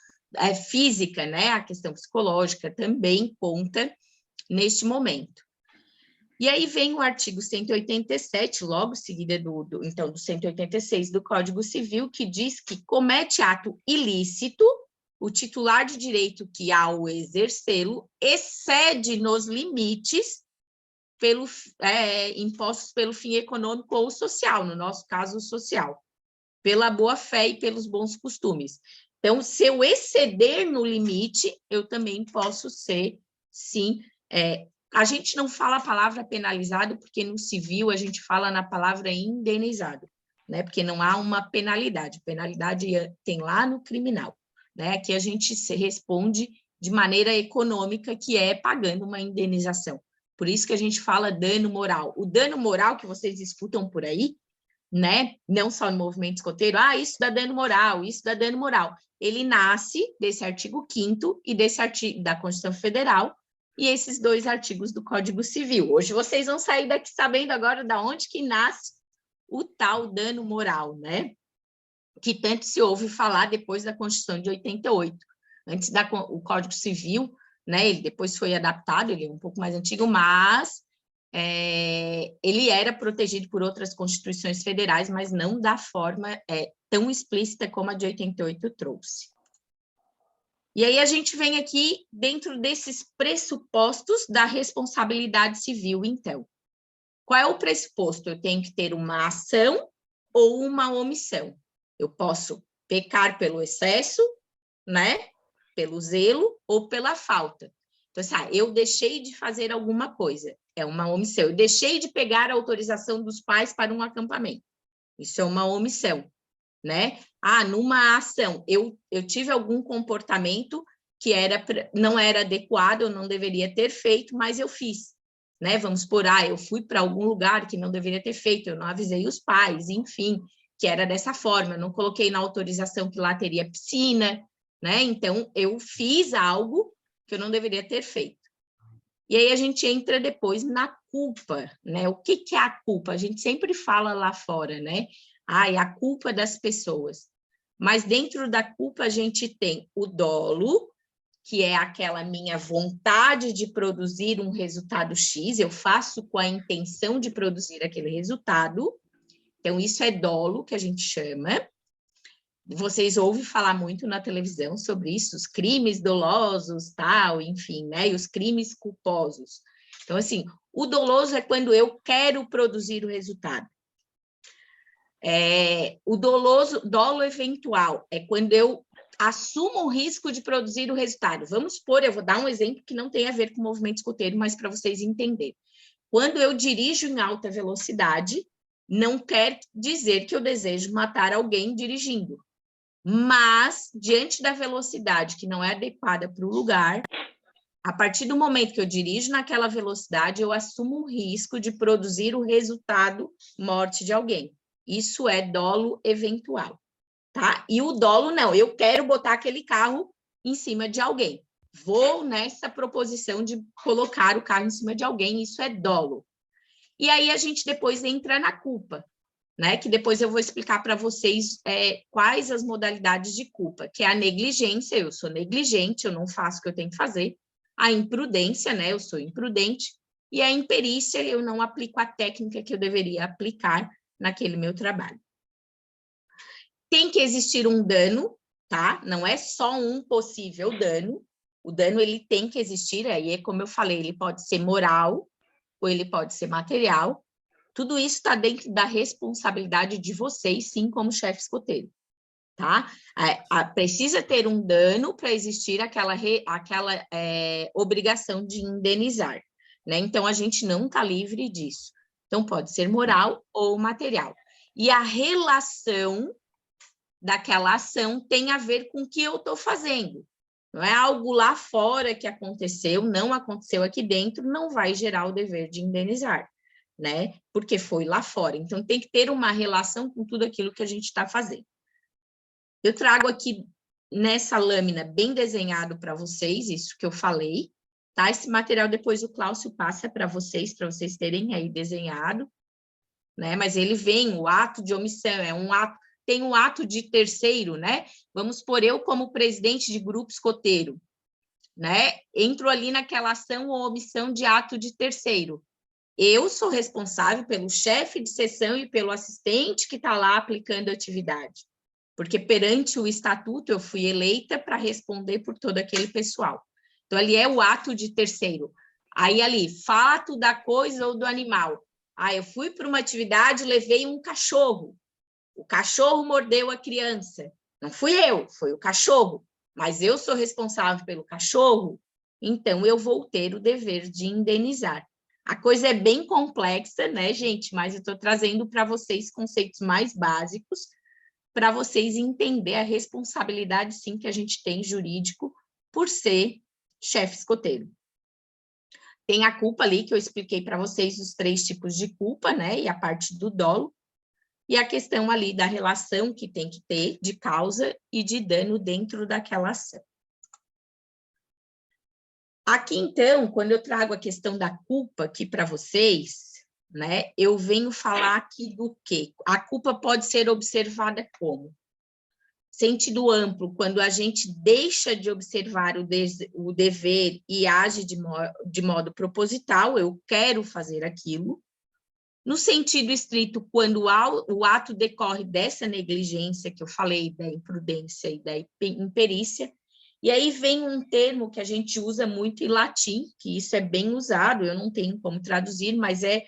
física, né? A questão psicológica também conta neste momento. E aí vem o artigo 187, logo seguida então, do 186 do Código Civil, que diz que comete ato ilícito o titular de direito que, ao exercê-lo, excede nos limites impostos pelo fim econômico ou social, no nosso caso, social, pela boa-fé e pelos bons costumes. Então, se eu exceder no limite, eu também posso ser, sim, a gente não fala a palavra penalizado, porque no civil a gente fala na palavra indenizado, né? Porque não há uma penalidade. Penalidade tem lá no criminal, né? Aqui a gente se responde de maneira econômica, que é pagando uma indenização. Por isso que a gente fala dano moral. O dano moral que vocês escutam por aí, né? Não só no movimento escoteiro, isso dá dano moral, isso dá dano moral. Ele nasce desse artigo 5º e desse artigo da Constituição Federal, e esses 2 artigos do Código Civil. Hoje vocês vão sair daqui sabendo agora de onde que nasce o tal dano moral, né? Que tanto se ouve falar depois da Constituição de 88. Antes o Código Civil, né? Ele depois foi adaptado, ele é um pouco mais antigo, mas ele era protegido por outras constituições federais, mas não da forma tão explícita como a de 88 trouxe. E aí a gente vem aqui dentro desses pressupostos da responsabilidade civil, então. Qual é o pressuposto? Eu tenho que ter uma ação ou uma omissão. Eu posso pecar pelo excesso, né? Pelo zelo ou pela falta. Então, eu deixei de fazer alguma coisa, é uma omissão. Eu deixei de pegar a autorização dos pais para um acampamento. Isso é uma omissão, né? Numa ação, eu tive algum comportamento que não era adequado, eu não deveria ter feito, mas eu fiz, né? Vamos supor, eu fui para algum lugar que não deveria ter feito, eu não avisei os pais, enfim, que era dessa forma, eu não coloquei na autorização que lá teria piscina, né? Então, eu fiz algo que eu não deveria ter feito. E aí a gente entra depois na culpa, né? O que é a culpa? A gente sempre fala lá fora, né? A culpa das pessoas. Mas dentro da culpa a gente tem o dolo, que é aquela minha vontade de produzir um resultado X, eu faço com a intenção de produzir aquele resultado. Então, isso é dolo, que a gente chama. Vocês ouvem falar muito na televisão sobre isso, os crimes dolosos, tal, enfim, né? E os crimes culposos. Então, assim, o doloso é quando eu quero produzir o resultado. O dolo eventual é quando eu assumo o risco de produzir o resultado. Vamos supor, eu vou dar um exemplo que não tem a ver com o movimento escoteiro, mas para vocês entenderem. Quando eu dirijo em alta velocidade, não quer dizer que eu desejo matar alguém dirigindo. Mas, diante da velocidade que não é adequada para o lugar, a partir do momento que eu dirijo naquela velocidade, eu assumo um risco de produzir o resultado morte de alguém. Isso é dolo eventual, tá? E o dolo, não, eu quero botar aquele carro em cima de alguém. Vou nessa proposição de colocar o carro em cima de alguém, isso é dolo. E aí a gente depois entra na culpa, né? Que depois eu vou explicar para vocês quais as modalidades de culpa, que é a negligência, eu sou negligente, eu não faço o que eu tenho que fazer, a imprudência, né? Eu sou imprudente, e a imperícia, eu não aplico a técnica que eu deveria aplicar naquele meu trabalho. Tem que existir um dano, tá? Não é só um possível dano, o dano ele tem que existir, aí como eu falei, ele pode ser moral, ou ele pode ser material. Tudo isso está dentro da responsabilidade de vocês, sim, como chefe escoteiro, tá? Precisa ter um dano para existir aquela obrigação de indenizar, né? Então, a gente não está livre disso. Então, pode ser moral ou material. E a relação daquela ação tem a ver com o que eu estou fazendo. Não é algo lá fora que aconteceu, não aconteceu aqui dentro, não vai gerar o dever de indenizar, né? Porque foi lá fora. Então, tem que ter uma relação com tudo aquilo que a gente está fazendo. Eu trago aqui nessa lâmina bem desenhado para vocês, isso que eu falei, tá? Esse material depois o Cláudio passa para vocês terem aí desenhado, né? Mas ele vem, o ato de omissão, tem um ato de terceiro, né? Vamos por eu como presidente de grupo escoteiro, né? Entro ali naquela ação ou omissão de ato de terceiro. Eu sou responsável pelo chefe de seção e pelo assistente que está lá aplicando a atividade, porque perante o estatuto eu fui eleita para responder por todo aquele pessoal. Então, ali é o ato de terceiro. Aí, ali, fato da coisa ou do animal. Ah, eu fui para uma atividade, levei um cachorro. O cachorro mordeu a criança. Não fui eu, foi o cachorro. Mas eu sou responsável pelo cachorro, então eu vou ter o dever de indenizar. A coisa é bem complexa, né, gente? Mas eu estou trazendo para vocês conceitos mais básicos, para vocês entenderem a responsabilidade, sim, que a gente tem jurídico por ser chefe escoteiro. Tem a culpa ali, que eu expliquei para vocês, os 3 tipos de culpa, né? E a parte do dolo. E a questão ali da relação que tem que ter de causa e de dano dentro daquela ação. Aqui, então, quando eu trago a questão da culpa aqui para vocês, né, eu venho falar aqui do quê? A culpa pode ser observada como? Sentido amplo, quando a gente deixa de observar o dever e age de modo proposital, eu quero fazer aquilo. No sentido estrito, quando o ato decorre dessa negligência que eu falei, da imprudência e da imperícia. E aí vem um termo que a gente usa muito em latim, que isso é bem usado, eu não tenho como traduzir, mas é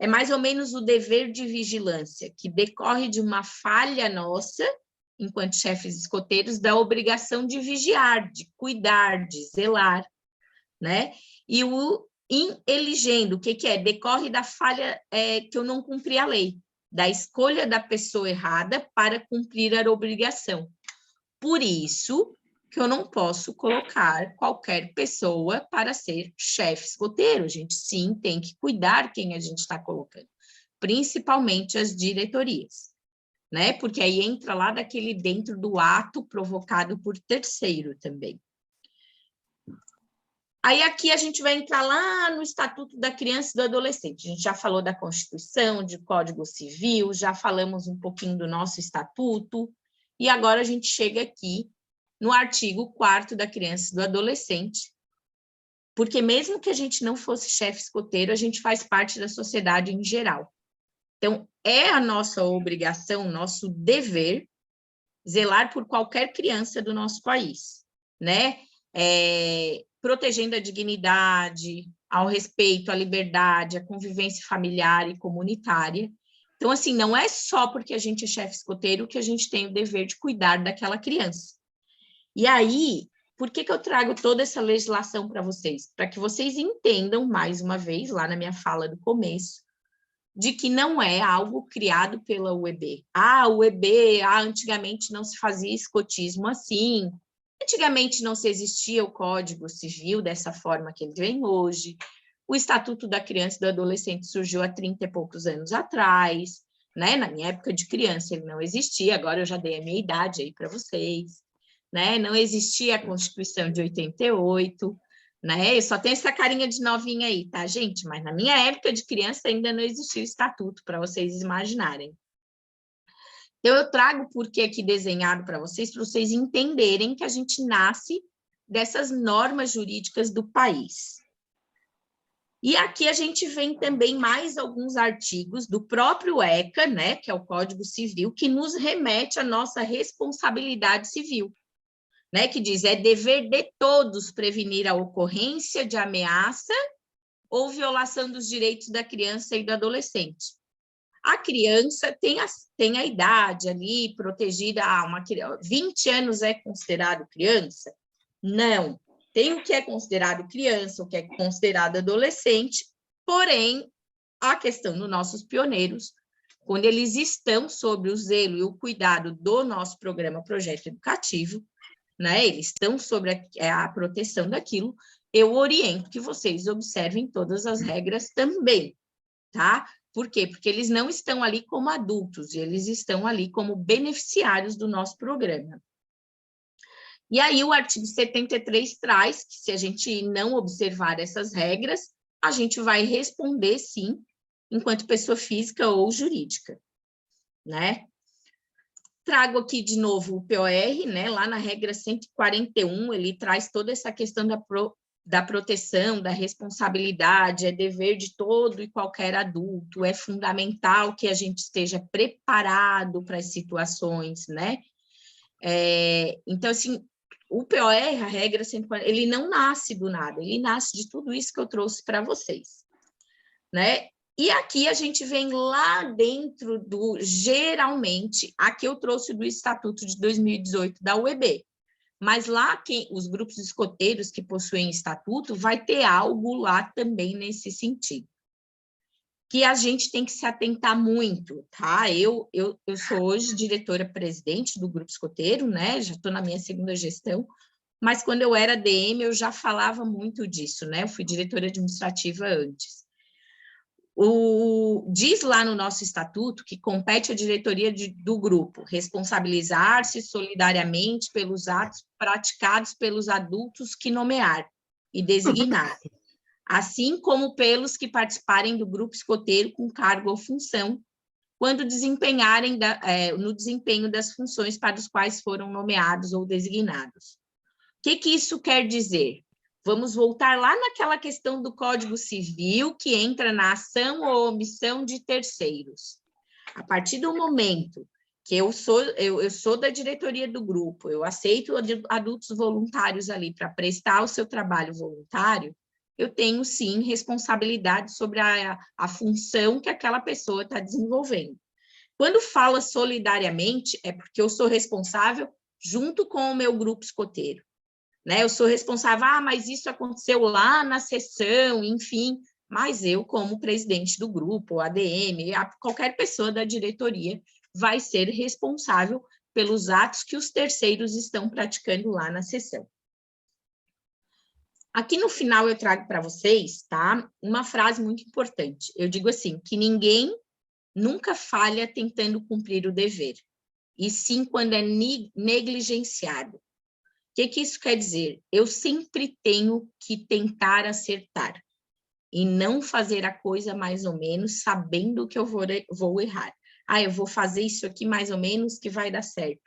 mais ou menos o dever de vigilância, que decorre de uma falha nossa, enquanto chefes escoteiros, da obrigação de vigiar, de cuidar, de zelar, né? E o ineligendo, o que é? Decorre da falha que eu não cumpri a lei, da escolha da pessoa errada para cumprir a obrigação. Por isso que eu não posso colocar qualquer pessoa para ser chefe escoteiro. A gente, sim, tem que cuidar quem a gente está colocando, principalmente as diretorias, né? Porque aí entra lá daquele dentro do ato provocado por terceiro também. Aí aqui a gente vai entrar lá no Estatuto da Criança e do Adolescente. A gente já falou da Constituição, de Código Civil, já falamos um pouquinho do nosso Estatuto, e agora a gente chega aqui no artigo 4º da Criança e do Adolescente, porque mesmo que a gente não fosse chefe escoteiro, a gente faz parte da sociedade em geral. Então, é a nossa obrigação, nosso dever, zelar por qualquer criança do nosso país, né? Protegendo a dignidade, ao respeito, à liberdade, à convivência familiar e comunitária. Então, assim, não é só porque a gente é chefe escoteiro que a gente tem o dever de cuidar daquela criança. E aí, por que eu trago toda essa legislação para vocês? Para que vocês entendam, mais uma vez, lá na minha fala do começo, de que não é algo criado pela UEB. O UEB, antigamente não se fazia escotismo assim, antigamente não se existia o Código Civil dessa forma que ele vem hoje, o Estatuto da Criança e do Adolescente surgiu há 30 e poucos anos atrás, né? Na minha época de criança ele não existia, agora eu já dei a minha idade aí para vocês, né? Não existia a Constituição de 88, né? Eu só tenho essa carinha de novinha aí, tá, gente? Mas na minha época de criança ainda não existia o Estatuto, para vocês imaginarem. Então, eu trago o porquê aqui desenhado para vocês entenderem que a gente nasce dessas normas jurídicas do país. E aqui a gente vem também mais alguns artigos do próprio ECA, né, que é o Código Civil, que nos remete à nossa responsabilidade civil, né, que diz, é dever de todos prevenir a ocorrência de ameaça ou violação dos direitos da criança e do adolescente. A criança tem a idade ali protegida, 20 anos é considerado criança? Não, tem o que é considerado criança, o que é considerado adolescente, porém, a questão dos nossos pioneiros, quando eles estão sob o zelo e o cuidado do nosso programa Projeto Educativo, né, eles estão sobre a proteção daquilo, eu oriento que vocês observem todas as regras também, tá? Por quê? Porque eles não estão ali como adultos, eles estão ali como beneficiários do nosso programa. E aí o artigo 73 traz que se a gente não observar essas regras, a gente vai responder, sim, enquanto pessoa física ou jurídica, né? Trago aqui de novo o POR, né? Lá na regra 141, ele traz toda essa questão da da proteção, da responsabilidade, é dever de todo e qualquer adulto, é fundamental que a gente esteja preparado para as situações, né? Então, assim, o POR, a regra 140, ele não nasce do nada, ele nasce de tudo isso que eu trouxe para vocês, né? E aqui a gente vem lá dentro do, geralmente, aqui eu trouxe do Estatuto de 2018 da UEB, mas lá os grupos escoteiros que possuem estatuto vai ter algo lá também nesse sentido, que a gente tem que se atentar muito, tá? Eu sou hoje diretora-presidente do grupo escoteiro, né? Já estou na minha segunda gestão, mas quando eu era DM eu já falava muito disso, né? Eu fui diretora administrativa antes. Diz lá no nosso estatuto que compete à diretoria do grupo responsabilizar-se solidariamente pelos atos praticados pelos adultos que nomear e designar, assim como pelos que participarem do grupo escoteiro com cargo ou função, quando desempenharem no desempenho das funções para os quais foram nomeados ou designados. O que isso quer dizer? Vamos voltar lá naquela questão do Código Civil, que entra na ação ou omissão de terceiros. A partir do momento que eu sou da diretoria do grupo, eu aceito adultos voluntários ali para prestar o seu trabalho voluntário, eu tenho, sim, responsabilidade sobre a função que aquela pessoa está desenvolvendo. Quando fala solidariamente, é porque eu sou responsável junto com o meu grupo escoteiro. Né? Eu sou responsável, mas isso aconteceu lá na sessão, enfim, mas eu, como presidente do grupo, ADM, qualquer pessoa da diretoria vai ser responsável pelos atos que os terceiros estão praticando lá na sessão. Aqui no final eu trago para vocês, tá, uma frase muito importante. Eu digo assim, que ninguém nunca falha tentando cumprir o dever, e sim quando é negligenciado. O que isso quer dizer? Eu sempre tenho que tentar acertar e não fazer a coisa mais ou menos sabendo que eu vou errar. Eu vou fazer isso aqui mais ou menos que vai dar certo.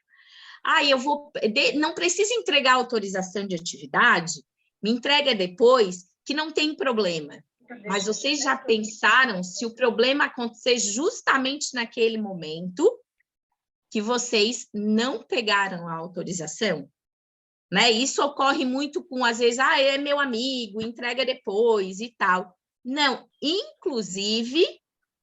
Não precisa entregar autorização de atividade, me entrega depois, que não tem problema. Mas vocês já pensaram se o problema acontecer justamente naquele momento que vocês não pegaram a autorização? Né? Isso ocorre muito com, às vezes, é meu amigo, entrega depois e tal. Não, inclusive,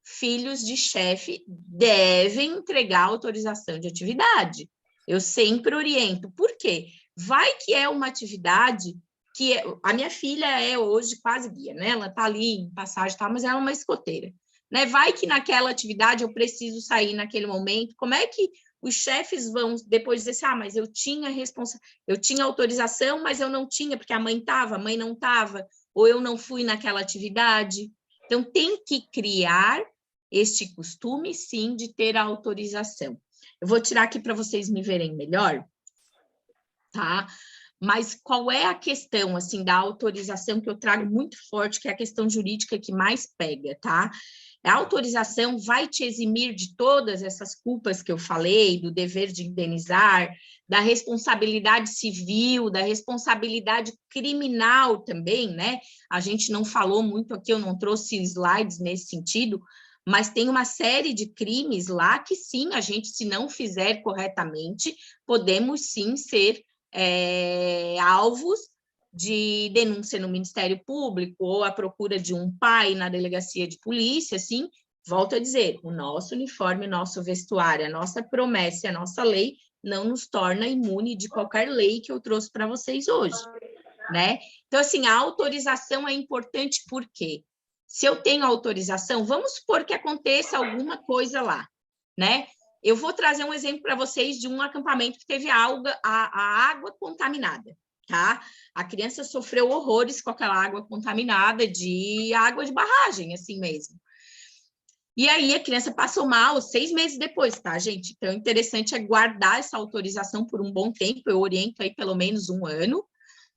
filhos de chefe devem entregar autorização de atividade. Eu sempre oriento. Por quê? Vai que é uma atividade que... A minha filha é hoje quase guia, né? Ela está ali em passagem, mas ela é uma escoteira. Né? Vai que naquela atividade eu preciso sair naquele momento. Como é que os chefes vão depois dizer assim, mas eu tinha autorização, mas eu não tinha, porque a mãe não estava, ou eu não fui naquela atividade. Então, tem que criar este costume, sim, de ter a autorização. Eu vou tirar aqui para vocês me verem melhor, tá? Mas qual é a questão, assim, da autorização que eu trago muito forte, que é a questão jurídica que mais pega, tá? A autorização vai te eximir de todas essas culpas que eu falei, do dever de indenizar, da responsabilidade civil, da responsabilidade criminal também, né? A gente não falou muito aqui, eu não trouxe slides nesse sentido, mas tem uma série de crimes lá que, sim, a gente, se não fizer corretamente, podemos, sim, ser alvos de denúncia no Ministério Público ou a procura de um pai na delegacia de polícia, assim, volto a dizer, o nosso uniforme, o nosso vestuário, a nossa promessa, a nossa lei não nos torna imune de qualquer lei que eu trouxe para vocês hoje, né? Então, assim, a autorização é importante porque se eu tenho autorização, vamos supor que aconteça alguma coisa lá, né? Eu vou trazer um exemplo para vocês de um acampamento que teve a água contaminada, tá? A criança sofreu horrores com aquela água contaminada de água de barragem, assim mesmo. E aí a criança passou mal 6 meses depois, tá, gente? Então, o interessante é guardar essa autorização por um bom tempo, eu oriento aí pelo menos 1 ano,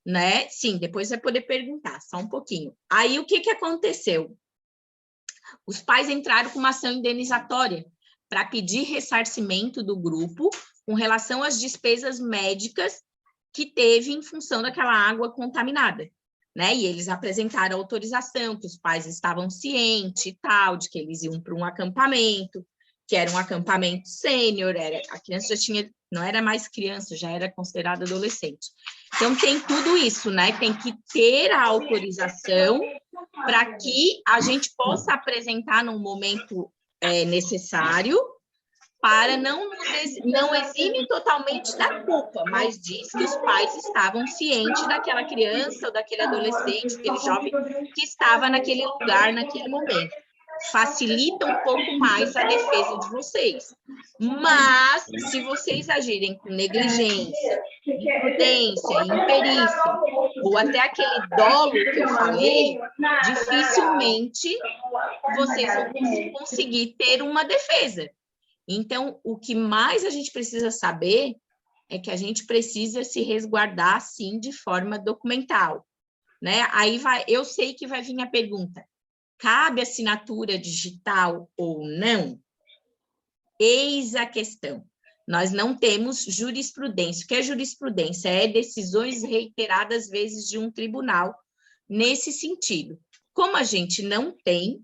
né? Sim, depois vai poder perguntar, só um pouquinho. Aí, o que aconteceu? Os pais entraram com uma ação indenizatória para pedir ressarcimento do grupo com relação às despesas médicas que teve em função daquela água contaminada. né? E eles apresentaram a autorização, que os pais estavam cientes e tal, de que eles iam para um acampamento, que era um acampamento sênior, a criança já tinha, não era mais criança, já era considerada adolescente. Então, tem tudo isso, né? Tem que ter a autorização para que a gente possa apresentar num momento necessário, para não exime totalmente da culpa, mas diz que os pais estavam cientes daquela criança ou daquele adolescente, aquele jovem que estava naquele lugar, naquele momento. Facilita um pouco mais a defesa de vocês. Mas, se vocês agirem com negligência, imprudência, imperícia, ou até aquele dolo que eu falei, dificilmente vocês vão conseguir ter uma defesa. Então, o que mais a gente precisa saber é que a gente precisa se resguardar, sim, de forma documental, né? Aí eu sei que vai vir a pergunta, cabe assinatura digital ou não? Eis a questão. Nós não temos jurisprudência. O que é jurisprudência? É decisões reiteradas vezes de um tribunal nesse sentido. Como a gente não tem,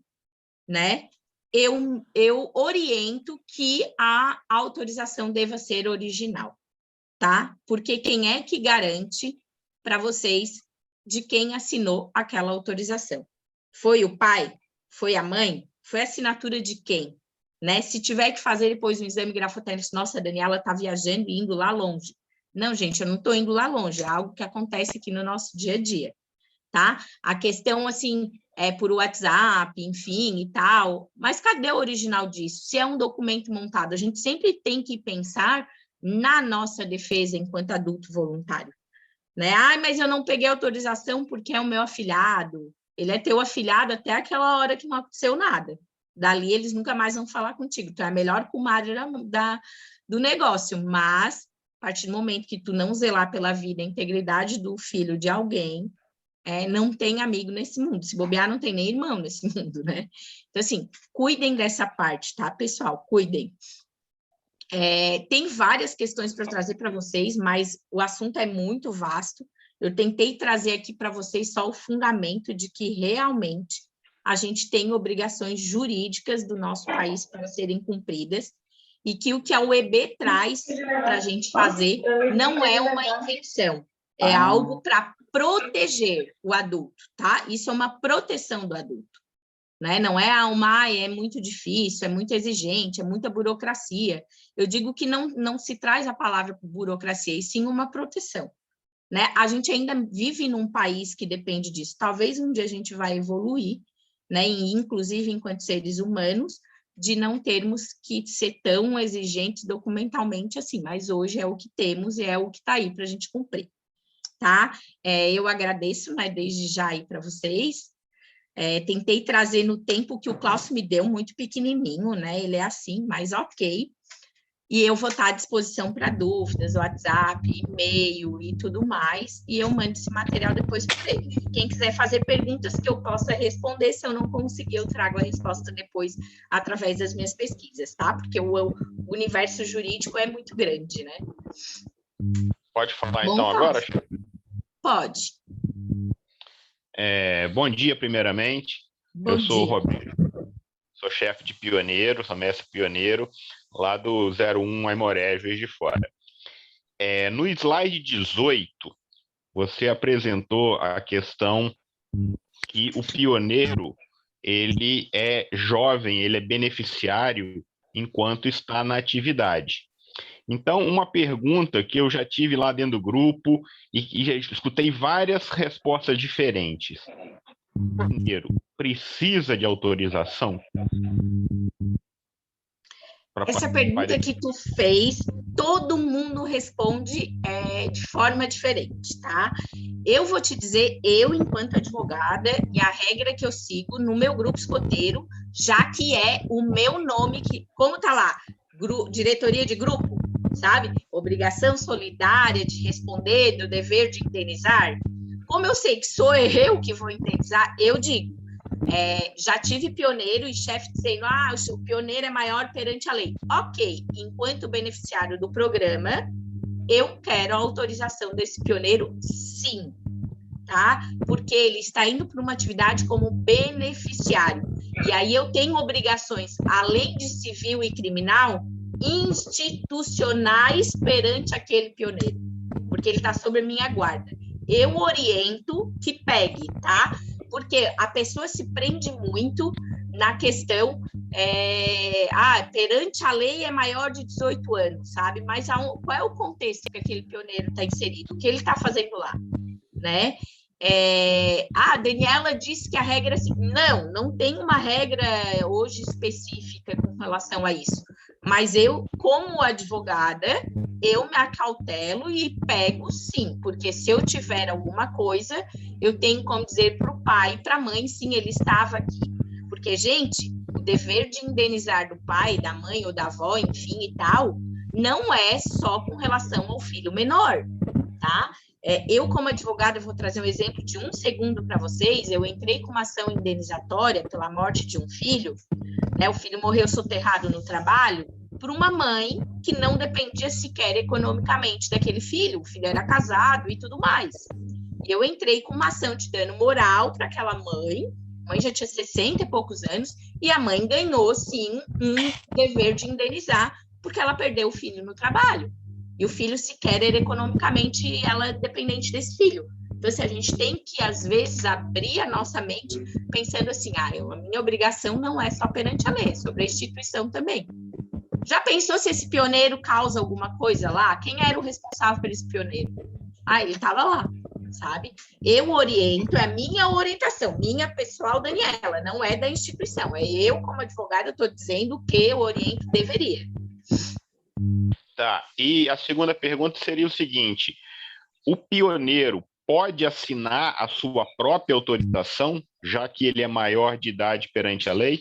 né? Eu oriento que a autorização deva ser original, tá? Porque quem é que garante para vocês de quem assinou aquela autorização? Foi o pai? Foi a mãe? Foi a assinatura de quem? Né? Se tiver que fazer depois um exame grafotécnico, nossa, a Daniela está viajando e indo lá longe. Não, gente, eu não estou indo lá longe, é algo que acontece aqui no nosso dia a dia, tá? A questão, assim, é por WhatsApp, enfim, e tal, mas cadê o original disso? Se é um documento montado, a gente sempre tem que pensar na nossa defesa enquanto adulto voluntário, né? Ai, mas eu não peguei autorização porque é o meu afilhado. Ele é teu afilhado até aquela hora que não aconteceu nada. Dali eles nunca mais vão falar contigo. Tu é a melhor comadre do negócio, mas a partir do momento que tu não zelar pela vida, a integridade do filho de alguém, não tem amigo nesse mundo. Se bobear, não tem nem irmão nesse mundo, né? Então, assim, cuidem dessa parte, tá, pessoal? Cuidem. Tem várias questões para trazer para vocês, mas o assunto é muito vasto. Eu tentei trazer aqui para vocês só o fundamento de que realmente a gente tem obrigações jurídicas do nosso país para serem cumpridas e que o que a UEB traz para a gente fazer não é uma invenção, é algo para proteger o adulto, tá? Isso é uma proteção do adulto, né? Não é é muito difícil, é muito exigente, é muita burocracia. Eu digo que não se traz a palavra burocracia, e sim uma proteção, né? A gente ainda vive num país que depende disso. Talvez um dia a gente vai evoluir, né? E, inclusive, enquanto seres humanos, de não termos que ser tão exigentes documentalmente assim, mas hoje é o que temos e é o que está aí para a gente cumprir, tá? Eu agradeço, né, desde já aí para vocês. Tentei trazer no tempo que o Cláudio me deu, muito pequenininho, né? Ele é assim, mas ok. E eu vou estar à disposição para dúvidas, WhatsApp, e-mail e tudo mais, e eu mando esse material depois para ele. Quem quiser fazer perguntas que eu possa responder, se eu não conseguir, eu trago a resposta depois através das minhas pesquisas, tá? Porque o universo jurídico é muito grande, né? Pode falar então agora? Pode. Bom dia, primeiramente. Eu sou o Roberto, sou chefe de pioneiro, sou mestre pioneiro, lá do 01 Aimoré, Juiz de Fora. No slide 18, você apresentou a questão que o pioneiro, ele é jovem, ele é beneficiário enquanto está na atividade. Então, uma pergunta que eu já tive lá dentro do grupo e já escutei várias respostas diferentes. Primeiro, precisa de autorização? Essa pergunta que tu fez, todo mundo responde de forma diferente, tá? Eu vou te dizer, eu, enquanto advogada, e a regra que eu sigo no meu grupo escoteiro, já que é o meu nome, que, como tá lá, diretoria de grupo, sabe? Obrigação solidária de responder, do dever de indenizar. Como eu sei que sou eu que vou indenizar, eu digo, já tive pioneiro e chefe dizendo, o pioneiro é maior perante a lei. Ok, enquanto beneficiário do programa, eu quero a autorização desse pioneiro, sim. tá? Porque ele está indo para uma atividade como beneficiário. E aí eu tenho obrigações, além de civil e criminal, institucionais perante aquele pioneiro, porque ele está sob a minha guarda. Eu oriento que pegue, tá? Porque a pessoa se prende muito na questão, perante a lei é maior de 18 anos, sabe? Mas qual é o contexto que aquele pioneiro está inserido? O que ele está fazendo lá, né? A Daniela disse que a regra é assim. Não tem uma regra hoje específica com relação a isso. Mas eu, como advogada, eu me acautelo e pego sim, porque se eu tiver alguma coisa, eu tenho como dizer para o pai, para a mãe, sim, ele estava aqui. Porque, gente, o dever de indenizar do pai, da mãe ou da avó, enfim e tal, não é só com relação ao filho menor, tá? Eu, como advogada, vou trazer um exemplo de 1 segundo para vocês. Eu entrei com uma ação indenizatória pela morte de um filho, né? O filho morreu soterrado no trabalho por uma mãe que não dependia sequer economicamente daquele filho. O filho era casado e tudo mais. Eu entrei com uma ação de dano moral para aquela mãe. A mãe já tinha 60 e poucos anos e a mãe ganhou, sim, um dever de indenizar porque ela perdeu o filho no trabalho. E o filho sequer era economicamente ela dependente desse filho. Então, assim, a gente tem que, às vezes, abrir a nossa mente pensando assim, a minha obrigação não é só perante a lei, é sobre a instituição também. Já pensou se esse pioneiro causa alguma coisa lá? Quem era o responsável por esse pioneiro? Ele estava lá, sabe? Eu oriento, é a minha orientação, minha pessoal, Daniela, não é da instituição. É eu, como advogada, estou dizendo o que eu oriento deveria. Tá, e a segunda pergunta seria o seguinte: o pioneiro pode assinar a sua própria autorização, já que ele é maior de idade perante a lei?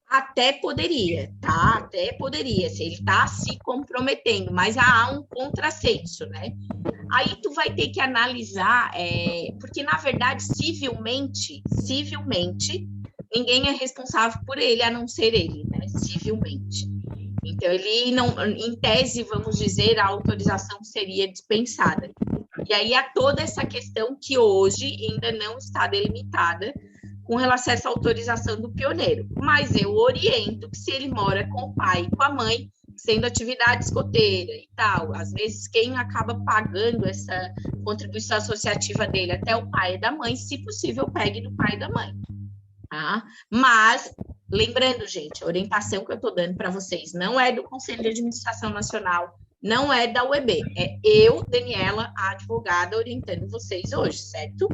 Até poderia, tá? Até poderia, se ele está se comprometendo, mas há um contrassenso, né? Aí tu vai ter que analisar, porque, na verdade, civilmente, ninguém é responsável por ele, a não ser ele, né? Civilmente. Então, ele não, em tese, vamos dizer, a autorização seria dispensada. E aí há toda essa questão que hoje ainda não está delimitada com relação a essa autorização do pioneiro. Mas eu oriento que se ele mora com o pai e com a mãe, sendo atividade escoteira e tal, às vezes quem acaba pagando essa contribuição associativa dele até o pai e da mãe, se possível, pegue do pai e da mãe. Tá? Mas, lembrando, gente, a orientação que eu estou dando para vocês não é do Conselho de Administração Nacional, não é da UEB, é eu, Daniela, a advogada, orientando vocês hoje, certo?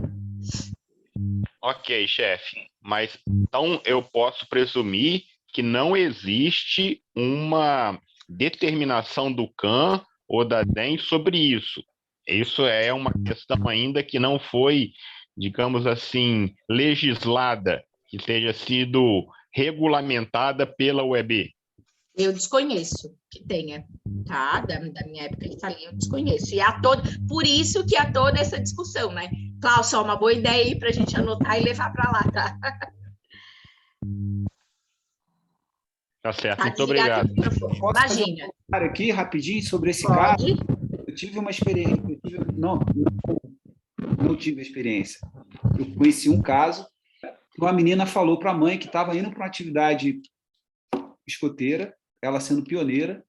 Ok, chefe, mas então eu posso presumir que não existe uma determinação do CAN ou da DEM sobre isso. Isso é uma questão ainda que não foi, digamos assim, legislada, que tenha sido regulamentada pela UEB. Eu desconheço que tenha, tá? Da minha época que tá ali, eu desconheço. E por isso que há toda essa discussão, né? Cláudio, uma boa ideia aí para a gente anotar e levar para lá, tá? Tá certo, muito obrigado. Imagina. Aqui, rapidinho, sobre esse caso. Eu tive uma experiência, não tive experiência. Eu conheci um caso, uma menina falou para a mãe que estava indo para uma atividade escoteira, ela sendo pioneira,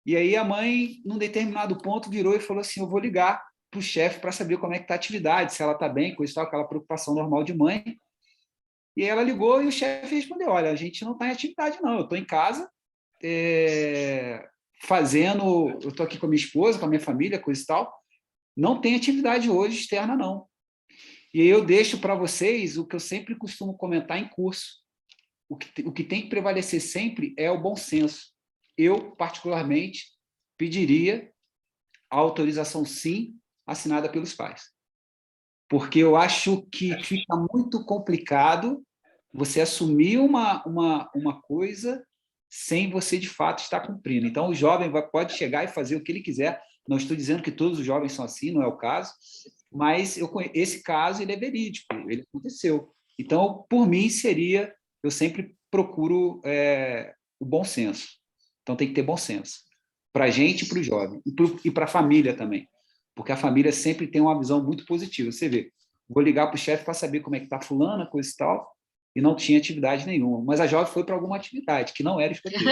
e aí a mãe, num determinado ponto, virou e falou assim, eu vou ligar para o chefe para saber como é que está a atividade, se ela está bem, coisa e tal, aquela preocupação normal de mãe. E aí ela ligou e o chefe respondeu, olha, a gente não está em atividade não, eu estou em casa, eu estou aqui com a minha esposa, com a minha família, coisa e tal, não tem atividade hoje externa não. E aí eu deixo para vocês o que eu sempre costumo comentar em curso. O que tem que prevalecer sempre é o bom senso. Eu, particularmente, pediria a autorização, sim, assinada pelos pais. Porque eu acho que fica muito complicado você assumir uma coisa sem você, de fato, estar cumprindo. Então, o jovem pode chegar e fazer o que ele quiser. Não estou dizendo que todos os jovens são assim, não é o caso, mas esse caso ele é verídico, ele aconteceu. Então, por mim, eu sempre procuro o bom senso. Então, tem que ter bom senso. Para a gente e para o jovem. E para a família também. porque a família sempre tem uma visão muito positiva. Você vê, vou ligar para o chefe para saber como é que está fulana, coisa e tal, e não tinha atividade nenhuma. Mas a jovem foi para alguma atividade, que não era escoteiro.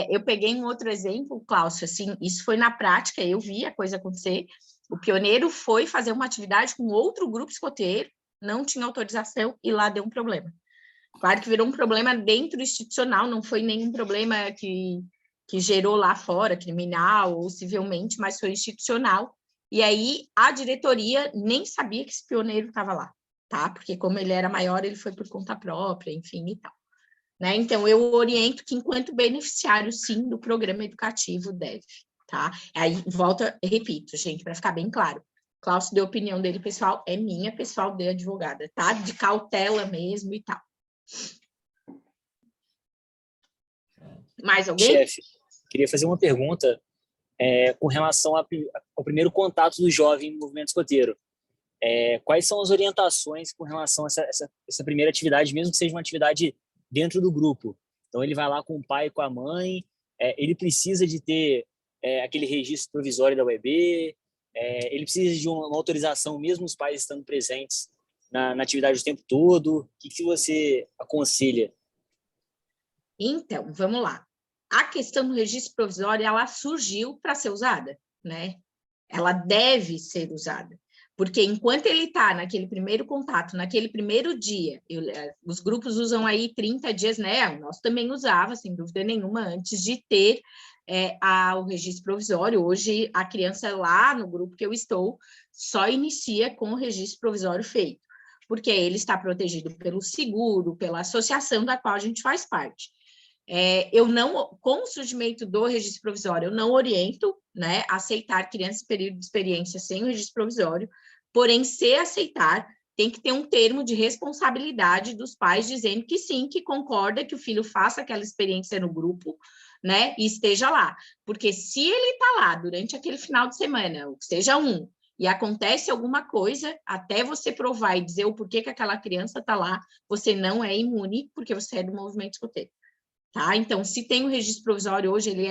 Eu peguei um outro exemplo, Cláudio, assim, isso foi na prática, eu vi a coisa acontecer. O pioneiro foi fazer uma atividade com outro grupo escoteiro, não tinha autorização e lá deu um problema. Claro que virou um problema dentro institucional, não foi nenhum problema que gerou lá fora, criminal ou civilmente, mas foi institucional. E aí a diretoria nem sabia que esse pioneiro estava lá, tá? Porque como ele era maior, ele foi por conta própria, enfim, e tal. Né? Então, eu oriento que, enquanto beneficiário, sim, do programa educativo deve, tá? Aí, volta, repito, gente, para ficar bem claro, Cláudio deu a opinião dele, pessoal, é minha, pessoal, de advogada, tá? De cautela mesmo e tal. Mais alguém? Chefe, queria fazer uma pergunta com relação ao primeiro contato do jovem no movimento escoteiro. Quais são as orientações com relação a essa primeira atividade, mesmo que seja uma atividade dentro do grupo? Então, ele vai lá com o pai e com a mãe, ele precisa de ter aquele registro provisório da UEB, ele precisa de uma autorização, mesmo os pais estando presentes na atividade o tempo todo. O que você aconselha? Então, vamos lá. A questão do registro provisório, ela surgiu para ser usada, né? Ela deve ser usada. Porque enquanto ele está naquele primeiro contato, naquele primeiro dia, os grupos usam aí 30 dias, né? O nosso também usava, sem dúvida nenhuma, antes de ter o registro provisório. Hoje, a criança lá no grupo que eu estou só inicia com o registro provisório feito, porque ele está protegido pelo seguro, pela associação da qual a gente faz parte. Eu não, com o surgimento do registro provisório, eu não oriento, né, aceitar crianças em período de experiência sem o registro provisório, porém, se aceitar, tem que ter um termo de responsabilidade dos pais dizendo que sim, que concorda que o filho faça aquela experiência no grupo, né, e esteja lá. Porque se ele está lá durante aquele final de semana, ou seja e acontece alguma coisa, até você provar e dizer o porquê que aquela criança está lá, você não é imune, porque você é do movimento escoteiro. Tá? Então, se tem o registro provisório hoje, ele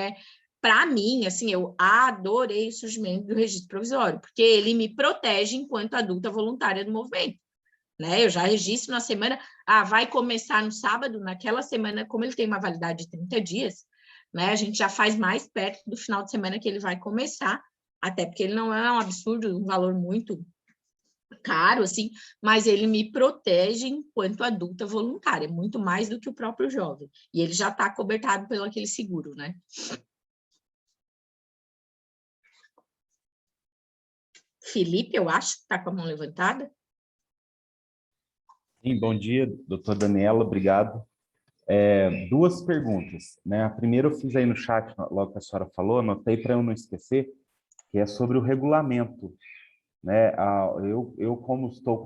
para mim, assim, eu adorei o surgimento do registro provisório, porque ele me protege enquanto adulta voluntária do movimento, né? Eu já registro na semana, vai começar no sábado, naquela semana, como ele tem uma validade de 30 dias, né? A gente já faz mais perto do final de semana que ele vai começar, até porque ele não é um absurdo, um valor muito caro, assim, mas ele me protege enquanto adulta voluntária, muito mais do que o próprio jovem. E ele já está cobertado pelo aquele seguro, né? Felipe, eu acho que está com a mão levantada. Sim, bom dia, doutora Daniela, obrigado. Duas perguntas, né? A primeira eu fiz aí no chat, logo que a senhora falou, anotei para eu não esquecer, que é sobre o regulamento. Né? Eu como estou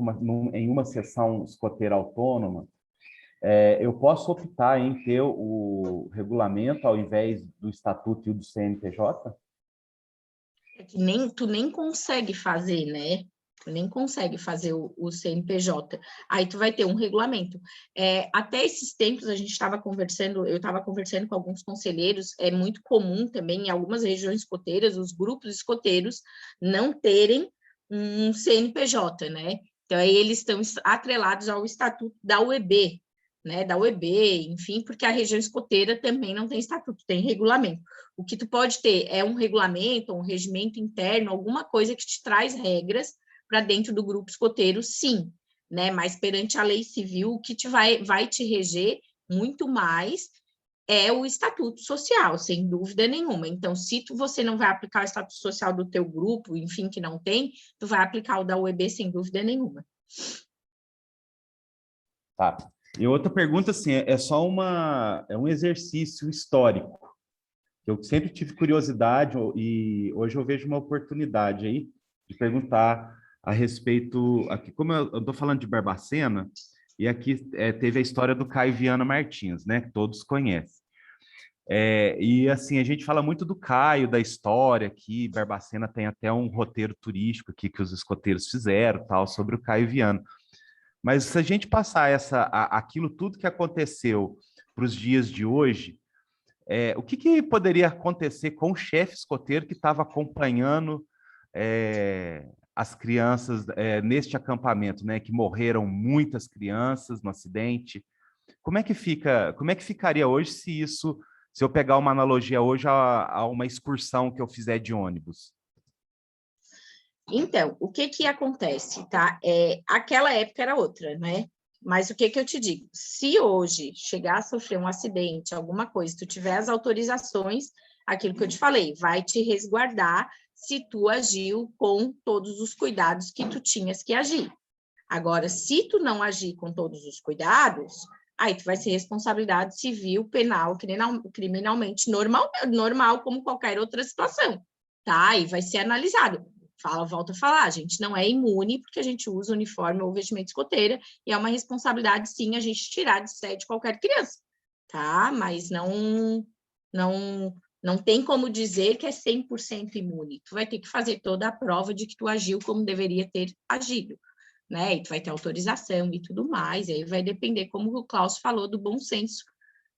em uma seção escoteira autônoma, eu posso optar em ter o regulamento ao invés do estatuto e do CNPJ? Tu nem consegue fazer, né? Tu nem consegue fazer o CNPJ. Aí tu vai ter um regulamento. Até esses tempos a gente estava conversando, eu estava conversando com alguns conselheiros, é muito comum também em algumas regiões escoteiras, os grupos escoteiros não terem um CNPJ, né? Então, aí eles estão atrelados ao estatuto da UEB, né? Da UEB, enfim, porque a região escoteira também não tem estatuto, tem regulamento. O que tu pode ter é um regulamento, um regimento interno, alguma coisa que te traz regras para dentro do grupo escoteiro, sim, né? Mas perante a lei civil, o que vai te reger muito mais é o estatuto social, sem dúvida nenhuma. Então, se você não vai aplicar o estatuto social do teu grupo, enfim, que não tem, tu vai aplicar o da UEB sem dúvida nenhuma. Tá. E outra pergunta, assim, é só um exercício histórico. Eu sempre tive curiosidade e hoje eu vejo uma oportunidade aí de perguntar a respeito... Aqui, como eu estou falando de Barbacena, e aqui teve a história do Caio Viana Martins, né, que todos conhecem. E assim, a gente fala muito do Caio, da história aqui, Barbacena tem até um roteiro turístico aqui que os escoteiros fizeram, tal, sobre o Caio Viana. Mas se a gente passar aquilo tudo que aconteceu para os dias de hoje, o que poderia acontecer com o chefe escoteiro que estava acompanhando as crianças neste acampamento, né, que morreram muitas crianças no acidente. Como é que ficaria hoje se eu pegar uma analogia hoje a uma excursão que eu fizer de ônibus? Então, o que acontece, tá? Aquela época era outra, né? Mas o que eu te digo? Se hoje chegar a sofrer um acidente, alguma coisa, tu tiver as autorizações, aquilo que eu te falei, vai te resguardar se tu agiu com todos os cuidados que tu tinhas que agir. Agora, se tu não agir com todos os cuidados, aí tu vai ser responsabilidade civil, penal, criminalmente normal como qualquer outra situação, tá? E vai ser analisado. Volto a falar, a gente não é imune porque a gente usa uniforme ou vestimenta escoteira e é uma responsabilidade, sim, a gente tirar de sede qualquer criança, tá? Mas não tem como dizer que é 100% imune. Tu vai ter que fazer toda a prova de que tu agiu como deveria ter agido, né? E tu vai ter autorização e tudo mais, e aí vai depender, como o Klaus falou, do bom senso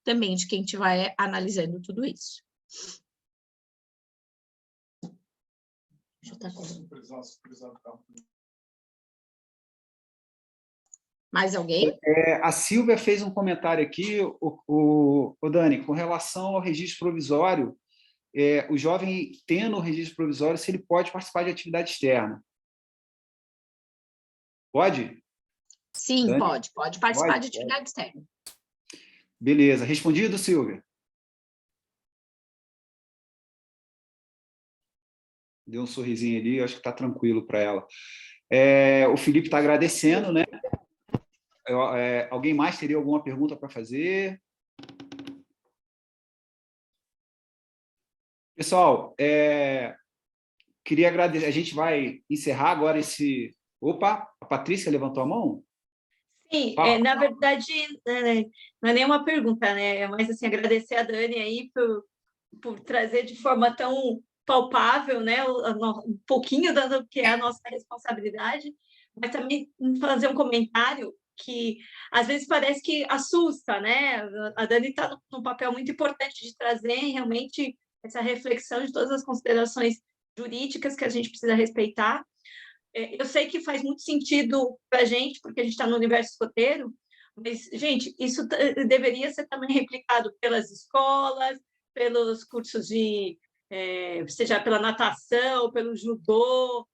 também de quem estiver analisando tudo isso. Mais alguém? A Silvia fez um comentário aqui, o Dani, com relação ao registro provisório, o jovem tendo o registro provisório, se ele pode participar de atividade externa. Pode? Sim, Dani? pode participar de atividade externa. Beleza, respondido, Silvia? Deu um sorrisinho ali, acho que está tranquilo para ela. O Felipe está agradecendo, né? Alguém mais teria alguma pergunta para fazer? Pessoal, queria agradecer. A gente vai encerrar agora esse... Opa, a Patrícia levantou a mão? Sim, na verdade, não é nenhuma pergunta, né? Mas, assim, agradecer a Dani aí por trazer de forma tão palpável, né, um pouquinho do que é a nossa responsabilidade, mas também fazer um comentário que às vezes parece que assusta, né? A Dani está num papel muito importante de trazer realmente essa reflexão de todas as considerações jurídicas que a gente precisa respeitar. Eu sei que faz muito sentido para a gente, porque a gente está no universo escoteiro, mas, gente, isso deveria ser também replicado pelas escolas, pelos cursos seja pela natação, pelo judô,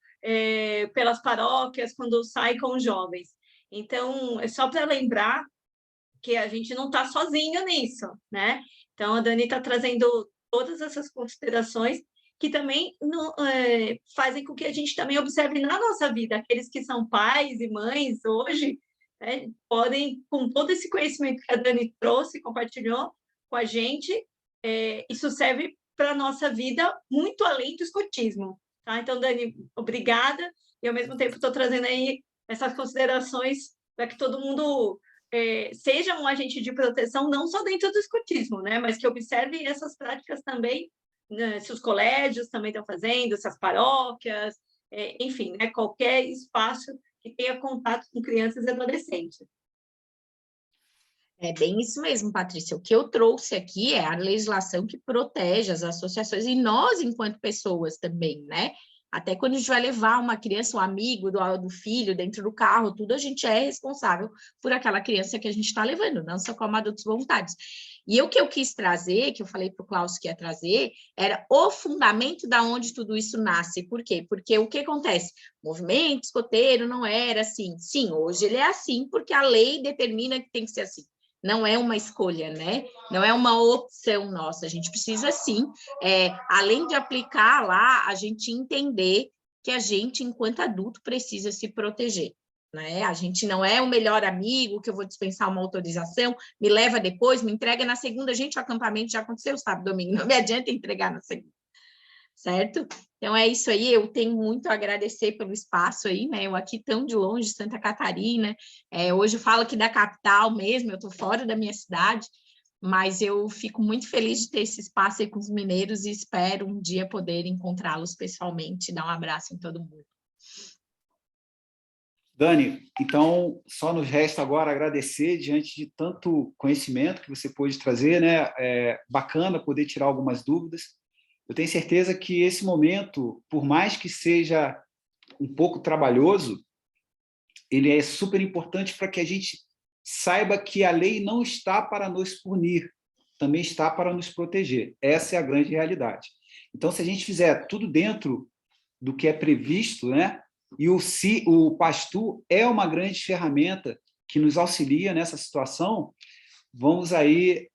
pelas paróquias, quando sai com os jovens. Então, é só para lembrar que a gente não está sozinho nisso, né? Então, a Dani está trazendo todas essas considerações que também fazem com que a gente também observe na nossa vida. Aqueles que são pais e mães hoje, né, podem, com todo esse conhecimento que a Dani trouxe, compartilhou com a gente, isso serve para a nossa vida muito além do escotismo. Tá? Então, Dani, obrigada. E, ao mesmo tempo, estou trazendo aí essas considerações para que todo mundo seja um agente de proteção, não só dentro do escotismo, né? Mas que observe essas práticas também, né? Se os colégios também estão fazendo, se as paróquias, enfim, né? Qualquer espaço que tenha contato com crianças e adolescentes. É bem isso mesmo, Patrícia. O que eu trouxe aqui é a legislação que protege as associações e nós, enquanto pessoas também, né? Até quando a gente vai levar uma criança, um amigo do filho dentro do carro, tudo, a gente é responsável por aquela criança que a gente está levando, não só como adultos voluntários. E o que eu quis trazer, que eu falei para o Klaus que ia trazer, era o fundamento da onde tudo isso nasce. Por quê? Porque o que acontece? O movimento escoteiro não era assim. Sim, hoje ele é assim, porque a lei determina que tem que ser assim. Não é uma escolha, né? Não é uma opção nossa. A gente precisa, sim, além de aplicar lá, a gente entender que a gente, enquanto adulto, precisa se proteger, né? A gente não é o melhor amigo que eu vou dispensar uma autorização, me leva depois, me entrega na segunda. Gente, o acampamento já aconteceu sábado, domingo, não me adianta entregar na segunda, certo? Então, é isso aí, eu tenho muito a agradecer pelo espaço aí, né? Eu aqui tão de longe, de Santa Catarina, hoje eu falo aqui da capital mesmo, eu estou fora da minha cidade, mas eu fico muito feliz de ter esse espaço aí com os mineiros e espero um dia poder encontrá-los pessoalmente e dar um abraço em todo mundo. Dani, então, só nos resta agora agradecer diante de tanto conhecimento que você pôde trazer, né? Bacana poder tirar algumas dúvidas. eu tenho certeza que esse momento, por mais que seja um pouco trabalhoso, ele é super importante para que a gente saiba que a lei não está para nos punir, também está para nos proteger. Essa é a grande realidade. Então, se a gente fizer tudo dentro do que é previsto, né? E o Pastu é uma grande ferramenta que nos auxilia nessa situação, vamos aí,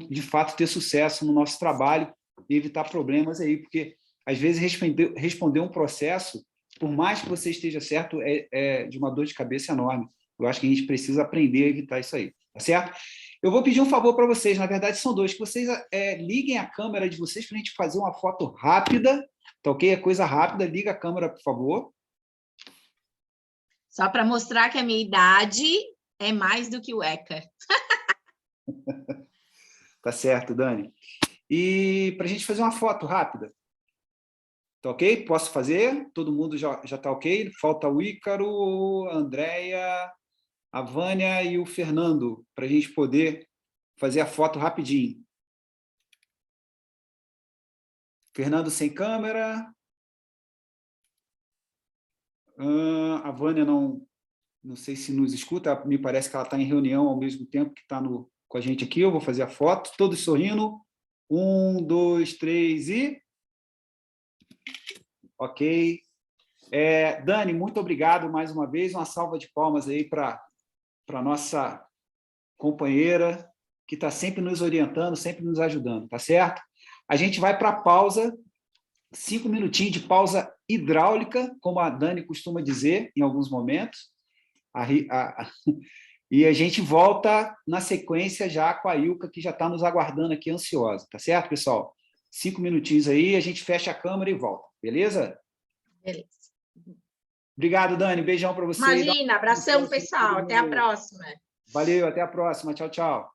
de fato, ter sucesso no nosso trabalho e evitar problemas aí, porque, às vezes, responder um processo, por mais que você esteja certo, é de uma dor de cabeça enorme. Eu acho que a gente precisa aprender a evitar isso aí, tá certo? Eu vou pedir um favor para vocês, na verdade são dois, que vocês liguem a câmera de vocês para a gente fazer uma foto rápida, tá ok? É coisa rápida, liga a câmera, por favor. Só para mostrar que a minha idade é mais do que o ECA. Tá certo, Dani. E para a gente fazer uma foto rápida, tá ok? Posso fazer? Todo mundo já tá ok? Falta o Ícaro, a Andréia, a Vânia e o Fernando, para a gente poder fazer a foto rapidinho. Fernando sem câmera. A Vânia não sei se nos escuta, me parece que ela está em reunião ao mesmo tempo que está com a gente aqui. Eu vou fazer a foto, todos sorrindo. 1, 2, 3 e... Ok. Dani, muito obrigado mais uma vez. Uma salva de palmas aí para a nossa companheira, que está sempre nos orientando, sempre nos ajudando, tá certo? A gente vai para a pausa, 5 minutinhos de pausa hidráulica, como a Dani costuma dizer em alguns momentos, e a gente volta na sequência já com a Ilka, que já está nos aguardando aqui ansiosa, tá certo, pessoal? 5 minutinhos aí, a gente fecha a câmera e volta, beleza? Beleza. Obrigado, Dani. Beijão para você. Imagina, abração, pessoal. Até a próxima. Valeu, até a próxima. Tchau, tchau.